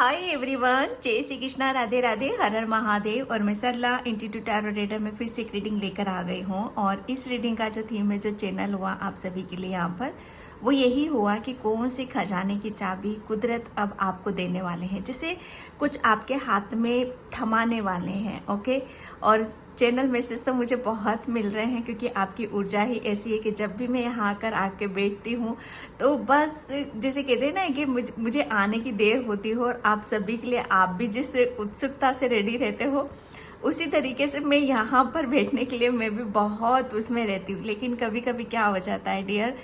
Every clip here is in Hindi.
हाय एवरीवन, जय श्री कृष्णा, राधे राधे, हर हर महादेव। और मैं सरला इंस्टीट्यूट टैरो रीडर में फिर से एक रीडिंग लेकर आ गई हूँ। और इस रीडिंग का जो थीम है, जो चैनल हुआ आप सभी के लिए यहाँ पर, वो यही हुआ कि कौन से खजाने की चाबी कुदरत अब आपको देने वाले हैं, जैसे कुछ आपके हाथ में थमाने वाले हैं। ओके। और चैनल मैसेज तो मुझे बहुत मिल रहे हैं, क्योंकि आपकी ऊर्जा ही ऐसी है कि जब भी मैं यहाँ आकर आके बैठती हूँ तो बस जैसे कहते हैं ना कि मुझे आने की देर होती हो, और आप सभी के लिए आप भी जिस उत्सुकता से रेडी रहते हो, उसी तरीके से मैं यहाँ पर बैठने के लिए मैं भी बहुत उसमें रहती हूँ। लेकिन कभी कभी क्या हो जाता है डियर,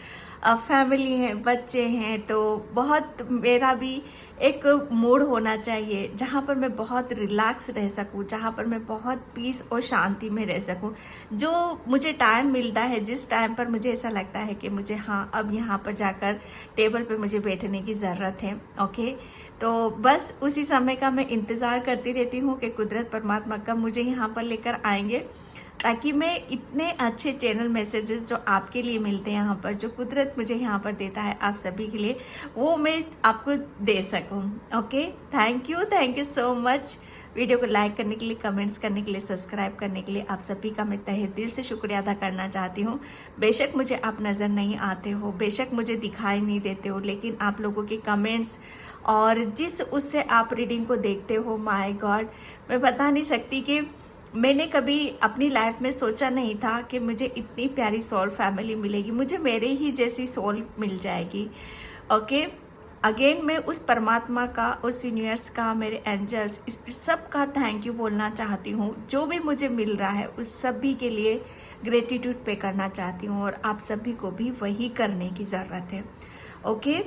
फैमिली है, बच्चे हैं, तो बहुत मेरा भी एक मूड होना चाहिए जहाँ पर मैं बहुत रिलैक्स रह सकूँ, जहाँ पर मैं बहुत पीस और शांति में रह सकूँ। जो मुझे टाइम मिलता है, जिस टाइम पर मुझे ऐसा लगता है कि मुझे अब यहाँ पर जाकर टेबल पे मुझे बैठने की ज़रूरत है। ओके। तो बस उसी समय का मैं इंतज़ार करती रहती हूँ कि कुदरत परमात्मा कब मुझे यहाँ पर लेकर आएंगे, ताकि मैं इतने अच्छे चैनल मैसेजेस जो आपके लिए मिलते हैं यहाँ पर, जो कुदरत मुझे यहाँ पर देता है आप सभी के लिए, वो मैं आपको दे सकूँ। Okay. Thank you so much. Video को लाइक करने के लिए, कमेंट्स करने के लिए, सब्सक्राइब करने के लिए आप सभी का मैं तहे दिल से शुक्रिया अदा करना चाहती हूँ। बेशक मुझे आप नज़र नहीं आते हो, बेशक मुझे दिखाई नहीं देते हो, लेकिन आप लोगों के कमेंट्स और जिस उससे आप रीडिंग को देखते हो, माय गॉड, मैं बता नहीं सकती कि मैंने कभी अपनी लाइफ में सोचा नहीं था कि मुझे इतनी प्यारी सोल फैमिली मिलेगी, मुझे मेरे ही जैसी सोल मिल जाएगी। ओके। अगेन मैं उस परमात्मा का, उस यूनिवर्स का, मेरे एंजल्स, इस सब का थैंक यू बोलना चाहती हूँ। जो भी मुझे मिल रहा है उस सभी के लिए ग्रेटिट्यूड पे करना चाहती हूँ, और आप सभी को भी वही करने की ज़रूरत है। ओके।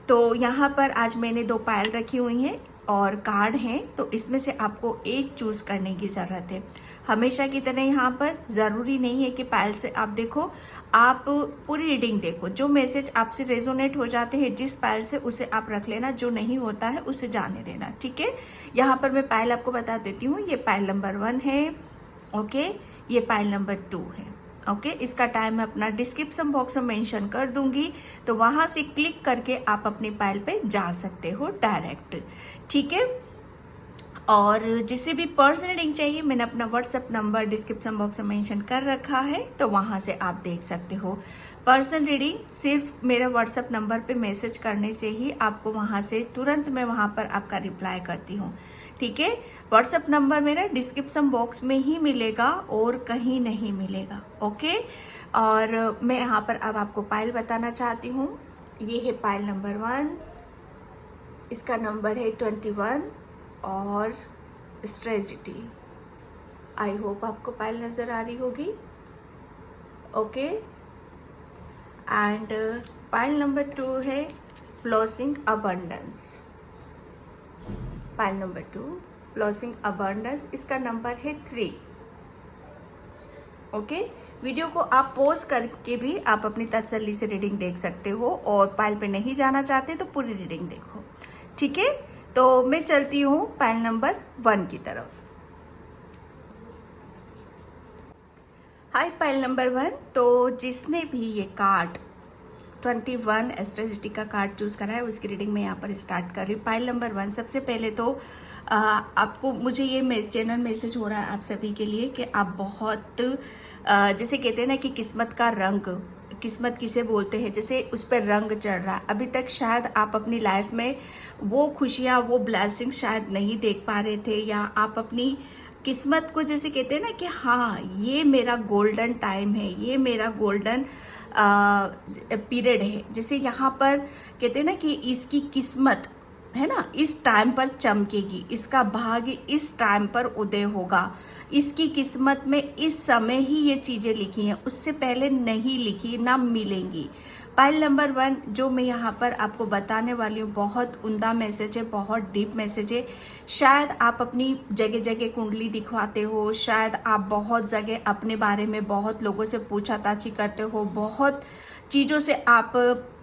तो यहाँ पर आज मैंने 2 पायल रखी हुई हैं और कार्ड हैं, तो इसमें से आपको एक चूज़ करने की ज़रूरत है। हमेशा की तरह यहाँ पर ज़रूरी नहीं है कि पायल से आप देखो, आप पूरी रीडिंग देखो। जो मैसेज आपसे रेजोनेट हो जाते हैं जिस पायल से, उसे आप रख लेना, जो नहीं होता है उसे जाने देना। ठीक है। यहाँ पर मैं पायल आपको बता देती हूँ। ये पायल नंबर 1 है। ओके। ये पायल नंबर 2 है। ओके। इसका टाइम मैं अपना डिस्क्रिप्शन बॉक्स में मेंशन कर दूंगी, तो वहां से क्लिक करके आप अपनी पायल पे जा सकते हो डायरेक्ट। ठीक है। और जिसे भी पर्सनल रीडिंग चाहिए, मैंने अपना व्हाट्सएप नंबर डिस्क्रिप्शन बॉक्स में मेंशन कर रखा है, तो वहाँ से आप देख सकते हो। पर्सनल रीडिंग सिर्फ मेरे व्हाट्सएप नंबर पे मैसेज करने से ही आपको वहाँ से तुरंत मैं वहाँ पर आपका रिप्लाई करती हूँ। ठीक है। व्हाट्सएप नंबर मेरा डिस्क्रिप्शन बॉक्स में ही मिलेगा और कहीं नहीं मिलेगा। ओके। और मैं यहाँ पर अब आपको पायल बताना चाहती हूँ। ये है पायल नंबर 1, इसका नंबर है 21 और स्ट्रेजिटी। आई होप आपको पायल नज़र आ रही होगी। ओके। एंड पायल नंबर 2 है flossing abundance. Pile number 2 flossing abundance, इसका नंबर है 3। ओके। वीडियो को आप पॉज करके भी आप अपनी तसल्ली से रीडिंग देख सकते हो, और पायल पे नहीं जाना चाहते तो पूरी रीडिंग देखो। ठीक है। तो मैं चलती हूँ पायल नंबर 1 की तरफ। हाय पायल नंबर 1। तो जिसने भी ये कार्ड 21 एस्ट्रोलॉजी का कार्ड चूज करा है, उसकी रीडिंग मैं यहाँ पर स्टार्ट कर रही हूँ। पायल नंबर 1, सबसे पहले तो आपको मुझे ये चैनल मैसेज हो रहा है आप सभी के लिए कि आप बहुत जैसे कहते हैं ना कि किस्मत का रंग, किस्मत किसे बोलते हैं, जैसे उस पर रंग चढ़ रहा है। अभी तक शायद आप अपनी लाइफ में वो खुशियाँ, वो ब्लेसिंग शायद नहीं देख पा रहे थे, या आप अपनी किस्मत को जैसे कहते हैं ना कि हाँ ये मेरा गोल्डन टाइम है, ये मेरा गोल्डन पीरियड है। जैसे यहाँ पर कहते हैं ना कि इसकी किस्मत है ना इस टाइम पर चमकेगी, इसका भाग्य इस टाइम पर उदय होगा, इसकी किस्मत में इस समय ही ये चीज़ें लिखी हैं, उससे पहले नहीं लिखी, ना मिलेंगी। पायल नंबर 1 जो मैं यहाँ पर आपको बताने वाली हूँ, बहुत उम्दा मैसेज है, बहुत डीप मैसेज है। शायद आप अपनी जगह जगह कुंडली दिखवाते हो, शायद आप बहुत जगह अपने बारे में बहुत लोगों से पूछाताछी करते हो, बहुत चीज़ों से आप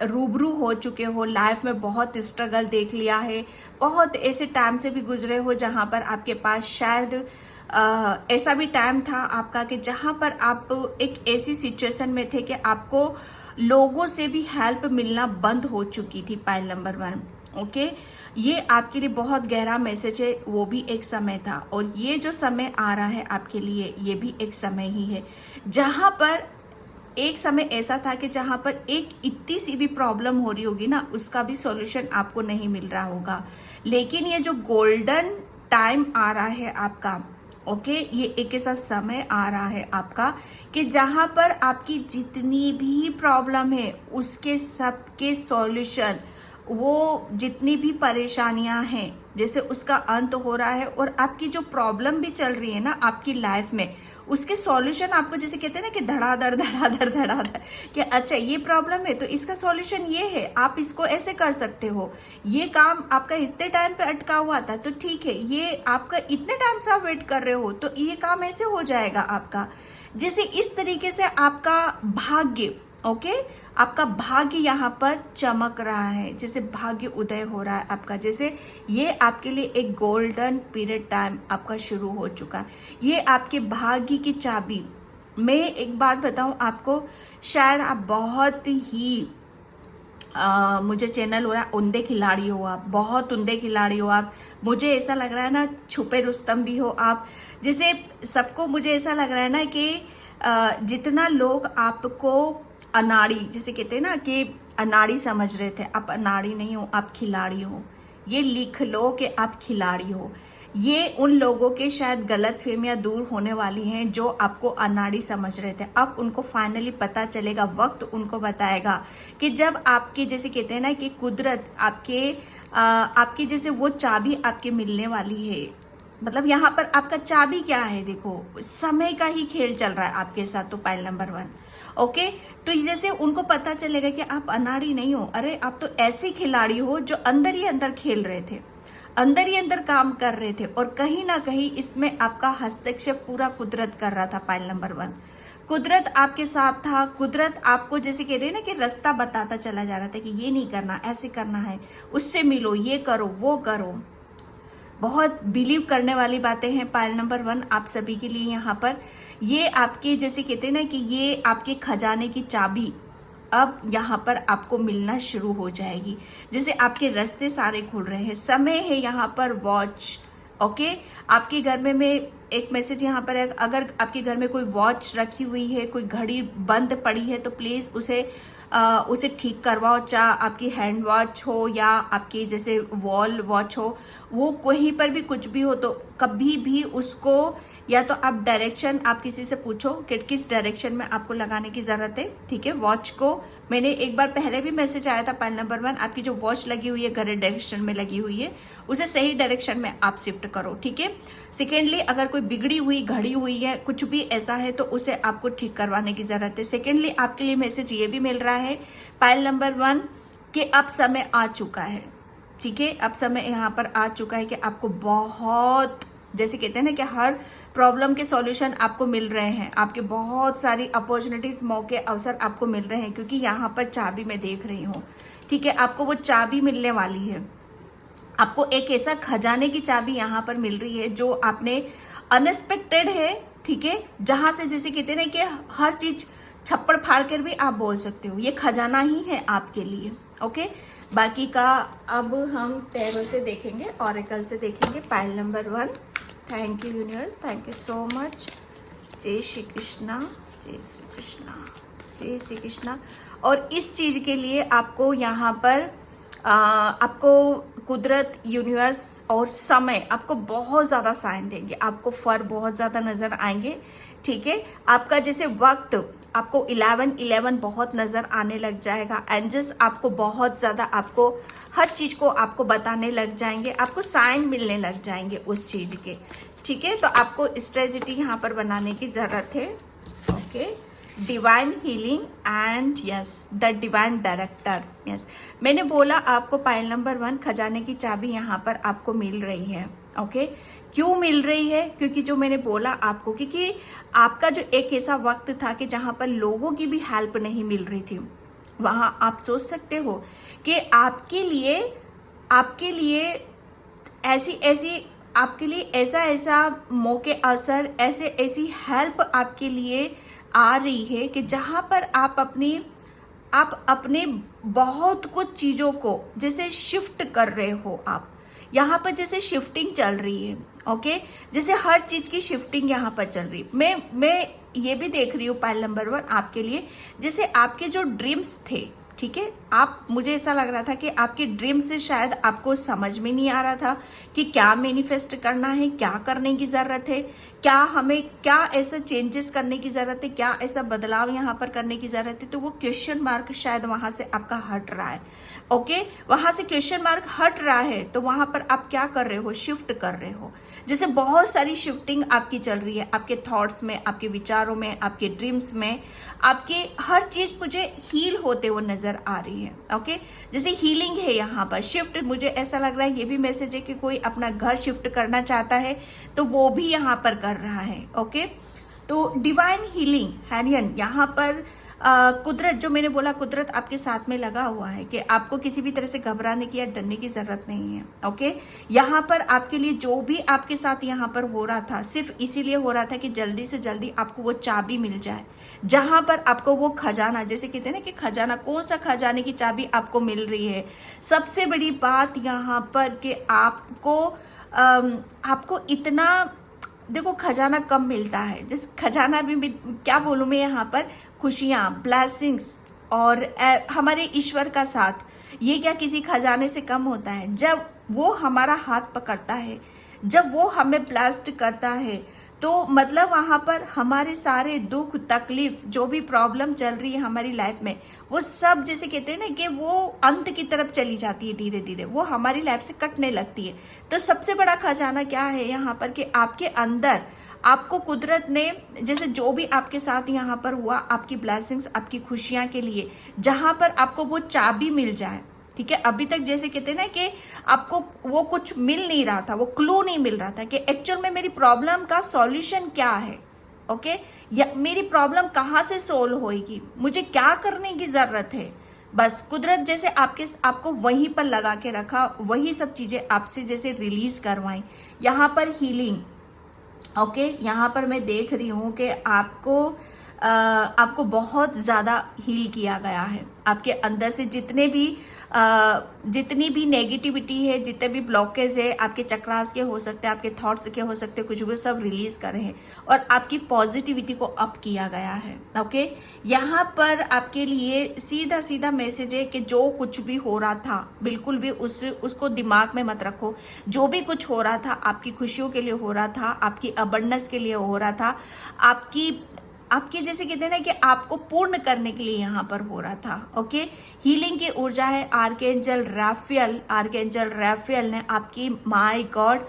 रूबरू हो चुके हो, लाइफ में बहुत स्ट्रगल देख लिया है, बहुत ऐसे टाइम से भी गुजरे हो जहाँ पर आपके पास शायद ऐसा भी टाइम था आपका कि जहाँ पर आप एक ऐसी सिचुएशन में थे कि आपको लोगों से भी हेल्प मिलना बंद हो चुकी थी। Pile number 1। ओके, ये आपके लिए बहुत गहरा मैसेज है। वो भी एक समय था और ये जो समय आ रहा है आपके लिए, ये भी एक समय ही है जहाँ पर एक समय ऐसा था कि जहाँ पर एक इतनी सी भी प्रॉब्लम हो रही होगी ना, उसका भी सॉल्यूशन आपको नहीं मिल रहा होगा। लेकिन ये जो गोल्डन टाइम आ रहा है आपका, ओके, ये एक ऐसा समय आ रहा है आपका कि जहाँ पर आपकी जितनी भी प्रॉब्लम है उसके सबके सॉल्यूशन, वो जितनी भी परेशानियां हैं जैसे उसका अंत हो रहा है, और आपकी जो प्रॉब्लम भी चल रही है ना आपकी लाइफ में, उसके सॉल्यूशन आपको, जैसे कहते हैं ना कि धड़ाधड़ धड़ाधड़ धड़ाधड़, कि अच्छा ये प्रॉब्लम है तो इसका सॉल्यूशन ये है, आप इसको ऐसे कर सकते हो, ये काम आपका इतने टाइम पे अटका हुआ था तो ठीक है, ये आपका इतने टाइम से आप वेट कर रहे हो तो ये काम ऐसे हो जाएगा आपका। जैसे इस तरीके से आपका भाग्य, ओके, आपका भाग्य यहाँ पर चमक रहा है, जैसे भाग्य उदय हो रहा है आपका, जैसे ये आपके लिए एक गोल्डन पीरियड टाइम आपका शुरू हो चुका है। ये आपके भाग्य की चाबी। मैं एक बात बताऊं आपको, शायद आप बहुत ही मुझे चैनल हो रहा है उंदे खिलाड़ी हो, आप बहुत उंदे खिलाड़ी हो आप, मुझे ऐसा लग रहा है ना छुपे रुस्तम भी हो आप, जैसे सबको मुझे ऐसा लग रहा है ना कि जितना लोग आपको अनाड़ी, जैसे कहते हैं ना कि अनाड़ी समझ रहे थे, आप अनाड़ी नहीं हो, आप खिलाड़ी हो। ये लिख लो कि आप खिलाड़ी हो। ये उन लोगों के शायद गलत फहमियां दूर होने वाली हैं जो आपको अनाड़ी समझ रहे थे। अब उनको फाइनली पता चलेगा, वक्त उनको बताएगा कि जब आपके, जैसे कहते हैं ना कि कुदरत आपके जैसे वो चाबी आपके मिलने वाली है। मतलब यहाँ पर आपका चाबी क्या है, देखो समय का ही खेल चल रहा है आपके साथ। तो पाइल नंबर 1, ओके, तो जैसे उनको पता चलेगा कि आप अनाड़ी नहीं हो, अरे आप तो ऐसे खिलाड़ी हो जो अंदर ही अंदर खेल रहे थे, अंदर ही अंदर काम कर रहे थे, और कहीं ना कहीं इसमें आपका हस्तक्षेप पूरा कुदरत कर रहा था। पाइल नंबर 1, कुदरत आपके साथ था। कुदरत आपको जैसे कह रहे हैं ना कि रास्ता बताता चला जा रहा था कि ये नहीं करना, ऐसे करना है, उससे मिलो, ये करो, वो करो। बहुत बिलीव करने वाली बातें हैं पाइल नंबर 1 आप सभी के लिए यहाँ पर। ये आपके, जैसे कहते हैं ना कि ये आपके खजाने की चाबी अब यहाँ पर आपको मिलना शुरू हो जाएगी, जैसे आपके रास्ते सारे खुल रहे हैं। समय है यहाँ पर वॉच, ओके, आपके घर में मैं एक मैसेज यहाँ पर है, अगर आपके घर में कोई वॉच रखी हुई है, कोई घड़ी बंद पड़ी है तो प्लीज़ उसे ठीक करवाओ। चाहे आपकी हैंड वॉच हो या आपकी जैसे वॉल वॉच हो, वो कहीं पर भी कुछ भी हो तो कभी भी उसको, या तो आप डायरेक्शन आप किसी से पूछो कि किस डायरेक्शन में आपको लगाने की ज़रूरत है, ठीक है। वॉच को मैंने एक बार पहले भी मैसेज आया था पाइल नंबर 1, आपकी जो वॉच लगी हुई है गलत डायरेक्शन में लगी हुई है, उसे सही डायरेक्शन में आप शिफ्ट करो, ठीक है। सेकेंडली, अगर कोई बिगड़ी हुई घड़ी हुई है, कुछ भी ऐसा है तो उसे आपको ठीक करवाने की ज़रूरत है। सेकेंडली, आपके लिए मैसेज ये भी मिल रहा है पाइल नंबर 1 कि अब समय आ चुका है, ठीक है। अब समय यहाँ पर आ चुका है कि आपको बहुत, जैसे कहते हैं ना कि हर प्रॉब्लम के सॉल्यूशन आपको मिल रहे हैं, आपके बहुत सारी अपॉर्चुनिटीज, मौके, अवसर आपको मिल रहे हैं, क्योंकि यहाँ पर चाबी मैं देख रही हूँ, ठीक है। आपको वो चाबी मिलने वाली है, आपको एक ऐसा खजाने की चाबी यहाँ पर मिल रही है जो आपने अनएक्सपेक्टेड है, ठीक है, जहाँ से जैसे कहते हैं ना कि हर चीज छप्पड़ फाड़ कर भी आप बोल सकते हो, ये खजाना ही है आपके लिए, ओके। बाकी का अब हम टैरो से देखेंगे, ऑरेकल से देखेंगे। Pile number 1, thank you universe, thank you so much. जय श्री कृष्णा, जय श्री कृष्णा, जय श्री कृष्णा। और इस चीज के लिए आपको यहाँ पर आपको कुदरत, यूनिवर्स और समय आपको बहुत ज़्यादा साइन देंगे, आपको फर बहुत ज़्यादा नज़र आएंगे, ठीक है। आपका जैसे वक्त आपको 11-11 बहुत नज़र आने लग जाएगा। एंजल्स आपको बहुत ज़्यादा, आपको हर चीज़ को आपको बताने लग जाएंगे, आपको साइन मिलने लग जाएंगे उस चीज़ के, ठीक है। तो आपको स्ट्रेटजी यहाँ पर बनाने की ज़रूरत है, okay. Divine healing and yes the divine director, yes. मैंने बोला आपको पाइल नंबर 1 खजाने की चाबी यहाँ पर आपको मिल रही है, ओके। क्यों मिल रही है? क्योंकि जो मैंने बोला आपको, क्योंकि आपका जो एक ऐसा वक्त था कि जहाँ पर लोगों की भी हेल्प नहीं मिल रही थी, वहाँ आप सोच सकते हो कि आपके लिए आपके लिए ऐसा मौके, अवसर, ऐसी हेल्प आपके लिए आ रही है कि जहाँ पर आप अपने बहुत कुछ चीज़ों को जैसे शिफ्ट कर रहे हो आप, यहाँ पर जैसे शिफ्टिंग चल रही है। ओके, जैसे हर चीज़ की शिफ्टिंग यहाँ पर चल रही है। मैं ये भी देख रही हूँ पाइल नंबर 1 आपके लिए, जैसे आपके जो ड्रीम्स थे, ठीक है, आप, मुझे ऐसा लग रहा था कि आपके ड्रीम से शायद आपको समझ में नहीं आ रहा था कि क्या मैनिफेस्ट करना है, क्या करने की ज़रूरत है, क्या हमें, क्या ऐसा चेंजेस करने की ज़रूरत है, क्या ऐसा बदलाव यहाँ पर करने की ज़रूरत है। तो वो क्वेश्चन मार्क शायद वहाँ से आपका हट रहा है। ओके, वहाँ से क्वेश्चन मार्क हट रहा है, तो वहाँ पर आप क्या कर रहे हो, शिफ्ट कर रहे हो। जैसे बहुत सारी शिफ्टिंग आपकी चल रही है, आपके थॉट्स में, आपके विचारों में, आपके ड्रीम्स में, आपके हर चीज़ मुझे हील होते हुए नज़र आ रही है। ओके, जैसे हीलिंग है यहाँ पर, शिफ्ट, मुझे ऐसा लग रहा है ये भी मैसेज है कि कोई अपना घर शिफ्ट करना चाहता है तो वो भी यहाँ पर कर रहा है। ओके, तो डिवाइन हीलिंग हैरियन यहाँ पर कुदरत, जो मैंने बोला कुदरत आपके साथ में लगा हुआ है कि आपको किसी भी तरह से घबराने की या डरने की ज़रूरत नहीं है। ओके, यहाँ पर आपके लिए जो भी आपके साथ यहाँ पर हो रहा था, सिर्फ इसीलिए हो रहा था कि जल्दी से जल्दी आपको वो चाबी मिल जाए, जहाँ पर आपको वो खजाना, जैसे कहते हैं ना कि खजाना, कौन सा खजाने की चाबी आपको मिल रही है। सबसे बड़ी बात यहाँ पर कि आपको इतना, देखो खजाना कम मिलता है, जिस खजाना भी क्या बोलूँ मैं यहाँ पर, खुशियाँ, ब्लेसिंग्स और हमारे ईश्वर का साथ, ये क्या किसी खजाने से कम होता है। जब वो हमारा हाथ पकड़ता है, जब वो हमें ब्लेस्ड करता है, तो मतलब वहाँ पर हमारे सारे दुख तकलीफ, जो भी प्रॉब्लम चल रही है हमारी लाइफ में, वो सब, जैसे कहते हैं ना कि वो अंत की तरफ चली जाती है, धीरे धीरे वो हमारी लाइफ से कटने लगती है। तो सबसे बड़ा खजाना क्या है यहाँ पर कि आपके अंदर, आपको कुदरत ने, जैसे जो भी आपके साथ यहाँ पर हुआ, आपकी ब्लेसिंग्स, आपकी खुशियाँ के लिए, जहाँ पर आपको वो चाबी मिल जाए, ठीक है। अभी तक जैसे कहते हैं ना कि आपको वो कुछ मिल नहीं रहा था, वो क्लू नहीं मिल रहा था कि एक्चुअल में मेरी प्रॉब्लम का सॉल्यूशन क्या है। ओके, या मेरी प्रॉब्लम कहाँ से सोल्व होएगी, मुझे क्या करने की ज़रूरत है। बस कुदरत जैसे आपको वहीं पर लगा के रखा, वही सब चीज़ें आपसे जैसे रिलीज़ करवाई। यहाँ पर हीलिंग, ओके, यहाँ पर मैं देख रही हूँ कि आपको बहुत ज़्यादा हील किया गया है। आपके अंदर से जितनी भी नेगेटिविटी है, जितने भी ब्लॉकेज है, आपके चक्रास के हो सकते हैं, आपके थॉट्स के हो सकते हैं, कुछ भी सब रिलीज़ कर रहे हैं और आपकी पॉजिटिविटी को अप किया गया है। ओके, यहाँ पर आपके लिए सीधा सीधा मैसेज है कि जो कुछ भी हो रहा था, बिल्कुल भी उसको दिमाग में मत रखो। जो भी कुछ हो रहा था आपकी खुशियों के लिए हो रहा था, आपकी अबंडेंस के लिए हो रहा था, आपकी जैसे कहते हैं ना कि आपको पूर्ण करने के लिए यहाँ पर हो रहा था। ओके, हीलिंग की ऊर्जा है आर्कएंजल राफेल ने आपकी, माय गॉड,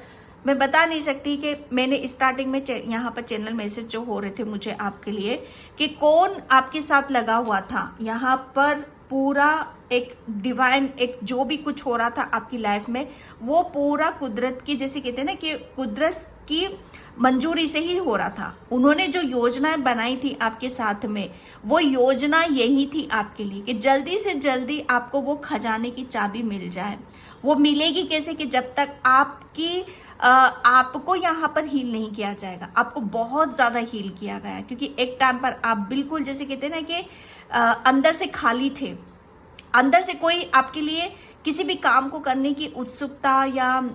मैं बता नहीं सकती कि मैंने स्टार्टिंग में यहाँ पर चैनल मैसेज जो हो रहे थे मुझे आपके लिए, कि कौन आपके साथ लगा हुआ था। यहाँ पर पूरा एक डिवाइन, एक जो भी कुछ हो रहा था आपकी लाइफ में, वो पूरा कुदरत की, जैसे कहते हैं ना कि कुदरत की मंजूरी से ही हो रहा था। उन्होंने जो योजनाएं बनाई थी आपके साथ में, वो योजना यही थी आपके लिए कि जल्दी से जल्दी आपको वो खजाने की चाबी मिल जाए। वो मिलेगी कैसे, कि जब तक आपको यहाँ पर हील नहीं किया जाएगा। आपको बहुत ज़्यादा हील किया गया, क्योंकि एक टाइम पर आप बिल्कुल जैसे कहते हैं ना कि अंदर से खाली थे, अंदर से कोई आपके लिए किसी भी काम को करने की उत्सुकता, या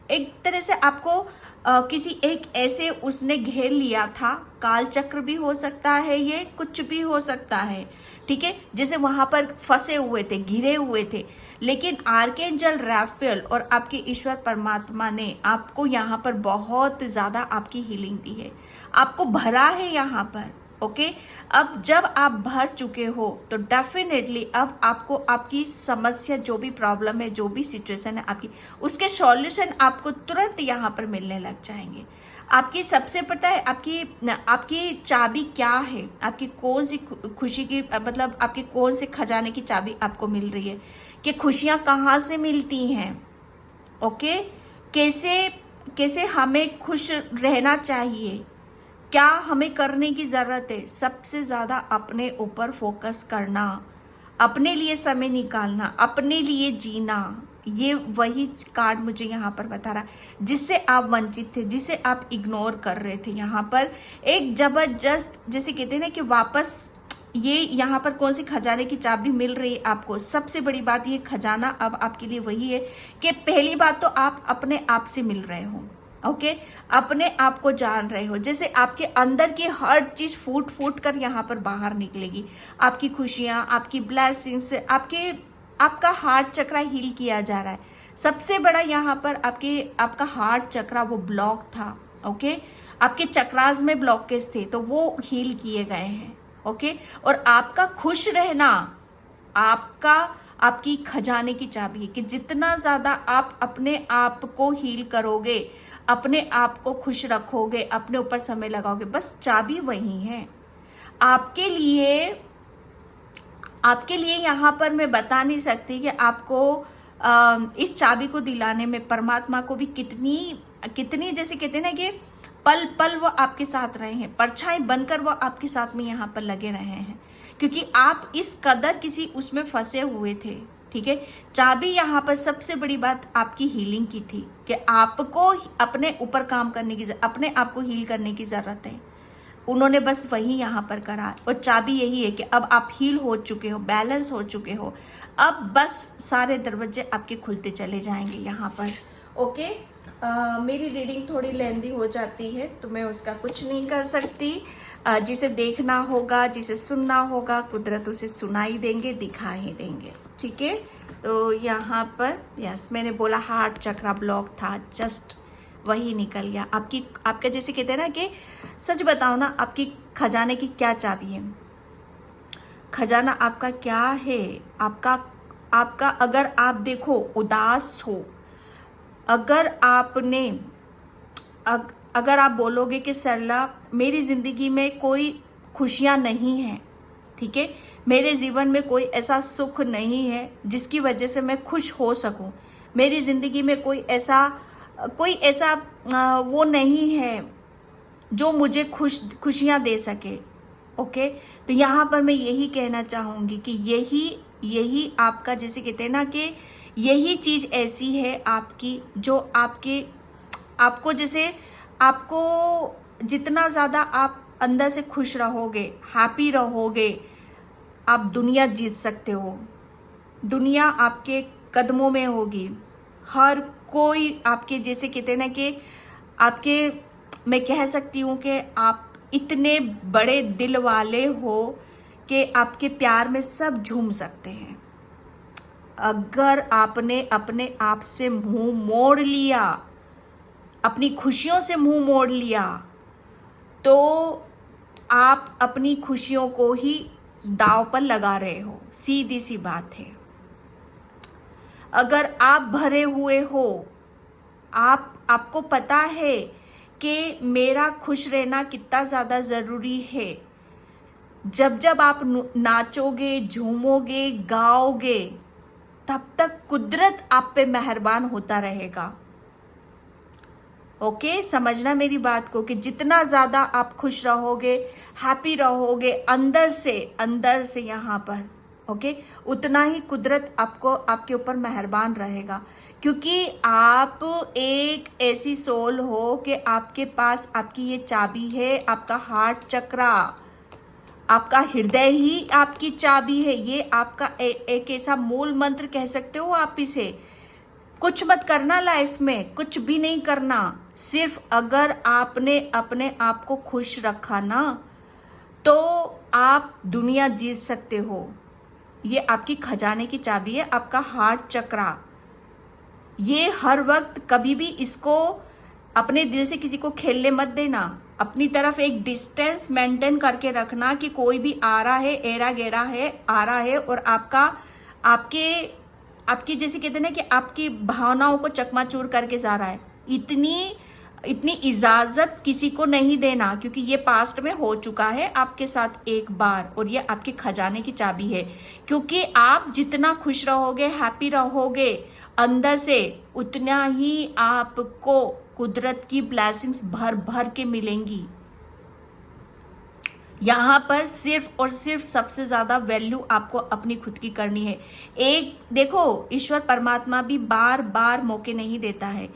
एक तरह से आपको किसी एक ऐसे उसने घेर लिया था। काल चक्र भी हो सकता है, ये कुछ भी हो सकता है, ठीक है, जैसे वहां पर फंसे हुए थे, घिरे हुए थे। लेकिन आर्कएंजल राफेल और आपके ईश्वर परमात्मा ने आपको यहाँ पर बहुत ज़्यादा आपकी हीलिंग दी है, आपको भरा है यहाँ पर। ओके, अब जब आप भर चुके हो तो डेफिनेटली अब आपको आपकी समस्या, जो भी प्रॉब्लम है, जो भी सिचुएशन है आपकी, उसके सॉल्यूशन आपको तुरंत यहाँ पर मिलने लग जाएंगे। आपकी सबसे पता है आपकी चाबी क्या है, आपकी कौन सी खुशी की, मतलब आपकी कौन से खजाने की चाबी आपको मिल रही है, कि खुशियाँ कहाँ से मिलती हैं। ओके, कैसे हमें खुश रहना चाहिए, क्या हमें करने की ज़रूरत है। सबसे ज़्यादा अपने ऊपर फोकस करना, अपने लिए समय निकालना, अपने लिए जीना, ये वही कार्ड मुझे यहाँ पर बता रहा है जिससे आप वंचित थे, जिसे आप इग्नोर कर रहे थे। यहाँ पर एक ज़बरदस्त, जैसे कहते हैं ना कि वापस ये यहाँ पर कौन सी खजाने की चाबी मिल रही है आपको? सबसे बड़ी बात, ये खजाना अब आपके लिए वही है कि पहली बात तो आप अपने आप से मिल रहे हो, ओके, अपने आप को जान रहे हो। जैसे आपके अंदर की हर चीज फूट फूट कर यहाँ पर बाहर निकलेगी। आपकी खुशियाँ, आपकी ब्लेसिंग्स, आपका हार्ट चक्रा हील किया जा रहा है। सबसे बड़ा यहाँ पर आपका हार्ट चक्रा वो ब्लॉक था, ओके, आपके चक्रास में ब्लॉकेज थे तो वो हील किए गए हैं, ओके। और आपका खुश रहना आपकी खजाने की चाबी है कि जितना ज्यादा आप अपने आप को हील करोगे, अपने आप को खुश रखोगे, अपने ऊपर समय लगाओगे, बस चाबी वही है आपके लिए। यहाँ पर मैं बता नहीं सकती कि आपको इस चाबी को दिलाने में परमात्मा को भी कितनी जैसे कहते हैं ना कि पल पल वो आपके साथ रहे हैं, परछाई बनकर वो आपके साथ में यहाँ पर लगे रहे हैं, क्योंकि आप इस कदर किसी उसमें फंसे हुए थे, ठीक है। चाबी यहाँ पर सबसे बड़ी बात आपकी हीलिंग की थी कि आपको अपने ऊपर काम करने की, अपने आप को हील करने की जरूरत है। उन्होंने बस वही यहाँ पर करा और चाबी यही है कि अब आप हील हो चुके हो, बैलेंस हो चुके हो, अब बस सारे दरवाजे आपके खुलते चले जाएंगे यहाँ पर, ओके। मेरी रीडिंग थोड़ी लेंदी हो जाती है तो मैं उसका कुछ नहीं कर सकती। जिसे देखना होगा, जिसे सुनना होगा, कुदरत उसे सुनाई देंगे, दिखा ही देंगे, ठीक है। तो यहाँ पर यस, मैंने बोला हार्ट चक्रा ब्लॉक था, जस्ट वही निकल गया। आपका जैसे कहते हैं ना कि सच बताओ ना, आपकी खजाने की क्या चाबी है? खजाना आपका क्या है? आपका अगर आप देखो उदास हो, अगर आप बोलोगे कि सरला मेरी जिंदगी में कोई खुशियां नहीं है, ठीक है, मेरे जीवन में कोई ऐसा सुख नहीं है जिसकी वजह से मैं खुश हो सकूं, मेरी जिंदगी में कोई ऐसा वो नहीं है जो मुझे खुशियां दे सके, ओके। तो यहाँ पर मैं यही कहना चाहूँगी कि यही आपका जैसे कहते हैं ना कि यही चीज़ ऐसी है आपकी जो आपको जैसे आपको जितना ज़्यादा आप अंदर से खुश रहोगे, हैप्पी रहोगे, आप दुनिया जीत सकते हो। दुनिया आपके कदमों में होगी। हर कोई आपके जैसे कहते हैं ना कि मैं कह सकती हूँ कि आप इतने बड़े दिल वाले हो कि आपके प्यार में सब झूम सकते हैं। अगर आपने अपने आप से मुंह मोड़ लिया, अपनी खुशियों से मुंह मोड़ लिया, तो आप अपनी खुशियों को ही दांव पर लगा रहे हो, सीधी सी बात है। अगर आप भरे हुए हो, आपको पता है कि मेरा खुश रहना कितना ज़्यादा ज़रूरी है, जब आप नाचोगे, झूमोगे, गाओगे, तब तक कुदरत आप पे मेहरबान होता रहेगा, ओके। समझना मेरी बात को कि जितना ज़्यादा आप खुश रहोगे, हैप्पी रहोगे अंदर से यहाँ पर, ओके, उतना ही कुदरत आपके ऊपर मेहरबान रहेगा, क्योंकि आप एक ऐसी सोल हो कि आपके पास आपकी ये चाबी है। आपका हार्ट चक्रा, आपका हृदय ही आपकी चाबी है। ये आपका एक ऐसा मूल मंत्र कह सकते हो आप इसे। कुछ मत करना लाइफ में, कुछ भी नहीं करना, सिर्फ अगर आपने अपने आप को खुश रखा ना, तो आप दुनिया जीत सकते हो। ये आपकी खजाने की चाबी है, आपका हार्ट चक्रा। ये हर वक्त कभी भी इसको अपने दिल से किसी को खेलने मत देना। अपनी तरफ एक डिस्टेंस मेंटेन करके रखना कि कोई भी आ रहा है, एरा गेरा है, आ रहा है और आपकी जैसे कहते हैं ना कि आपकी भावनाओं को चकमाचूर करके जा रहा है। इतनी इजाजत किसी को नहीं देना, क्योंकि ये पास्ट में हो चुका है आपके साथ एक बार, और ये आपके खजाने की चाबी है। क्योंकि आप जितना खुश रहोगे, हैप्पी रहोगे अंदर से, उतना ही आपको कुदरत की ब्लेसिंग्स भर भर के मिलेंगी। यहाँ पर सिर्फ और सिर्फ सबसे ज्यादा वैल्यू आपको अपनी खुद की करनी है। एक देखो, ईश्वर परमात्मा भी बार बार मौके नहीं देता है।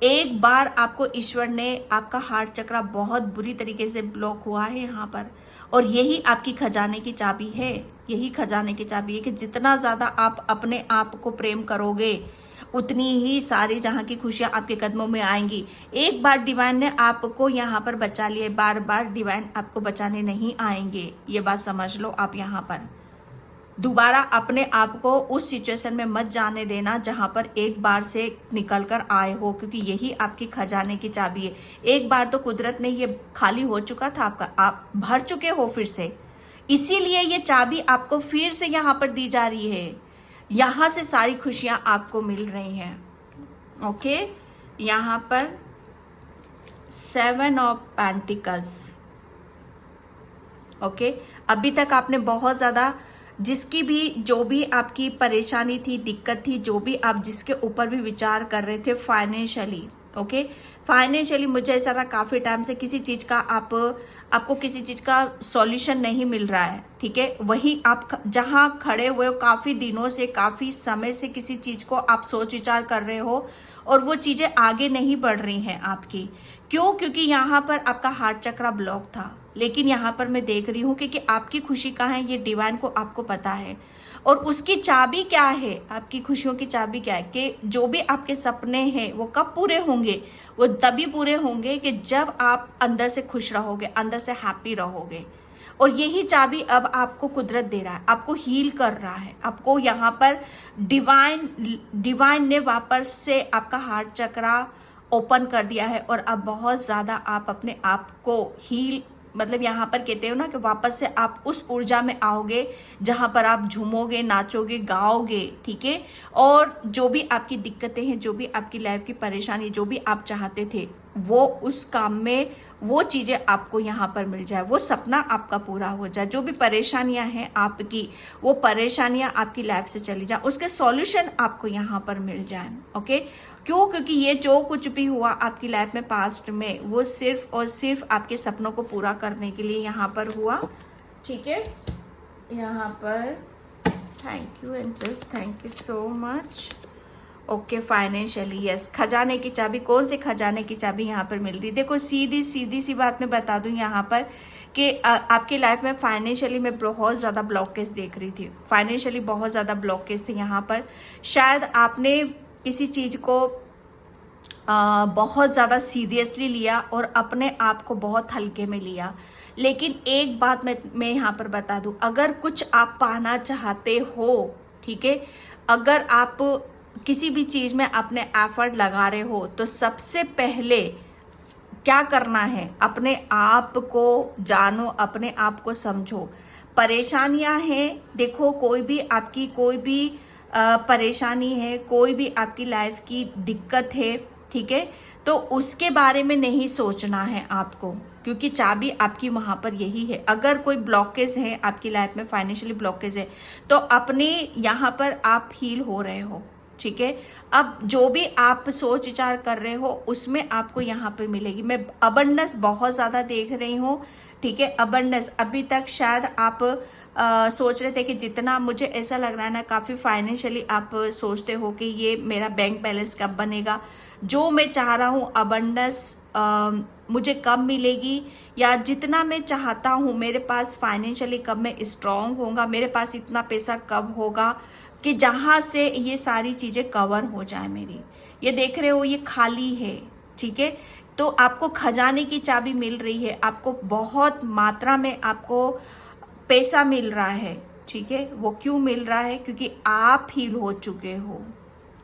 एक बार आपको ईश्वर ने, आपका हार्ट चक्र बहुत बुरी तरीके से ब्लॉक हुआ है यहाँ पर, और यही आपकी खजाने की चाबी है। यही खजाने की चाबी है कि जितना ज्यादा आप अपने आप को प्रेम करोगे, उतनी ही सारी जहाँ की खुशियाँ आपके कदमों में आएंगी। एक बार डिवाइन ने आपको यहाँ पर बचा लिया, बार बार डिवाइन आपको बचाने नहीं आएंगे। ये बात समझ लो आप। यहाँ पर दोबारा अपने आप को उस सिचुएशन में मत जाने देना जहाँ पर एक बार से निकल कर आए हो, क्योंकि यही आपकी खजाने की चाबी है। एक बार तो कुदरत ने ये खाली हो चुका था आपका, आप भर चुके हो फिर से, इसीलिए ये चाबी आपको फिर से यहाँ पर दी जा रही है। यहाँ से सारी खुशियाँ आपको मिल रही हैं। ओके, यहाँ पर 7 ऑफ पेंटिकल्स। ओके, अभी तक आपने बहुत ज़्यादा, जिसकी भी, जो भी आपकी परेशानी थी, दिक्कत थी, जो भी आप जिसके ऊपर भी विचार कर रहे थे फाइनेंशियली, ओके, फाइनेंशियली मुझे ऐसा रहा काफ़ी टाइम से किसी चीज़ का आपको किसी चीज़ का सॉल्यूशन नहीं मिल रहा है, ठीक है। वहीं आप जहाँ खड़े हुए हो, काफ़ी दिनों से, काफ़ी समय से किसी चीज़ को आप सोच विचार कर रहे हो और वो चीज़ें आगे नहीं बढ़ रही हैं आपकी। क्यों? क्योंकि यहाँ पर आपका हार्ट चक्र ब्लॉक था। लेकिन यहाँ पर मैं देख रही हूँ कि आपकी खुशी कहाँ है, ये डिवाइन को आपको पता है। और उसकी चाबी क्या है, आपकी खुशियों की चाबी क्या है, कि जो भी आपके सपने हैं वो कब पूरे होंगे, वो तभी पूरे होंगे कि जब आप अंदर से खुश रहोगे, अंदर से हैप्पी रहोगे। और यही चाबी अब आपको कुदरत दे रहा है, आपको हील कर रहा है। आपको यहाँ पर डिवाइन ने वापस से आपका हार्ट चक्र ओपन कर दिया है, और अब बहुत ज़्यादा आप अपने आप को हील, मतलब यहाँ पर कहते हो ना कि वापस से आप उस ऊर्जा में आओगे जहाँ पर आप झूमोगे, नाचोगे, गाओगे, ठीक है। और जो भी आपकी दिक्कतें हैं, जो भी आपकी लाइफ की परेशानी, जो भी आप चाहते थे, वो उस काम में वो चीज़ें आपको यहाँ पर मिल जाए, वो सपना आपका पूरा हो जाए। जो भी परेशानियाँ हैं आपकी, वो परेशानियाँ आपकी लाइफ से चली जाए, उसके सॉल्यूशन आपको यहाँ पर मिल जाए। ओके, क्यों? क्योंकि ये जो कुछ भी हुआ आपकी लाइफ में पास्ट में, वो सिर्फ और सिर्फ आपके सपनों को पूरा करने के लिए यहाँ पर हुआ, ठीक है। यहाँ पर thank you and just thank you so much. Okay, financially yes, खजाने की चाबी, कौन से खजाने की चाबी यहाँ पर मिल रही? देखो, सीधी सी बात मैं बता दूं यहाँ पर कि आपकी लाइफ में फाइनेंशियली मैं बहुत ज़्यादा ब्लॉकेज देख रही थी। फाइनेंशियली बहुत ज़्यादा ब्लॉकेज थे यहाँ पर। शायद आपने किसी चीज़ को बहुत ज़्यादा सीरियसली लिया और अपने आप को बहुत हल्के में लिया। लेकिन एक बात मैं यहाँ पर बता दूं, अगर कुछ आप पाना चाहते हो, ठीक है, अगर आप किसी भी चीज़ में अपने एफर्ट लगा रहे हो, तो सबसे पहले क्या करना है, अपने आप को जानो, अपने आप को समझो। परेशानियां हैं, देखो, कोई भी आपकी कोई भी परेशानी है, कोई भी आपकी लाइफ की दिक्कत है, ठीक है, तो उसके बारे में नहीं सोचना है आपको, क्योंकि चाबी आपकी वहाँ पर यही है। अगर कोई ब्लॉकेज है आपकी लाइफ में, फाइनेंशियली ब्लॉकेज है, तो अपने यहाँ पर आप हील हो रहे हो, ठीक है। अब जो भी आप सोच विचार कर रहे हो, उसमें आपको यहाँ पर मिलेगी। मैं अबंडेंस बहुत ज़्यादा देख रही हूँ, ठीक है, अबंडेंस। अभी तक शायद आप सोच रहे थे कि जितना, मुझे ऐसा लग रहा है ना, काफ़ी फाइनेंशियली आप सोचते हो कि ये मेरा बैंक बैलेंस कब बनेगा, जो मैं चाह रहा हूँ अबंडेंस मुझे कब मिलेगी, या जितना मैं चाहता हूँ मेरे पास फाइनेंशियली कब मैं स्ट्रांग होगा, मेरे पास इतना पैसा कब होगा कि जहाँ से ये सारी चीज़ें कवर हो जाए मेरी। ये देख रहे हो, ये खाली है, ठीक है। तो आपको खजाने की चाबी मिल रही है, आपको बहुत मात्रा में आपको पैसा मिल रहा है, ठीक है। वो क्यों मिल रहा है? क्योंकि आप हील हो चुके हो,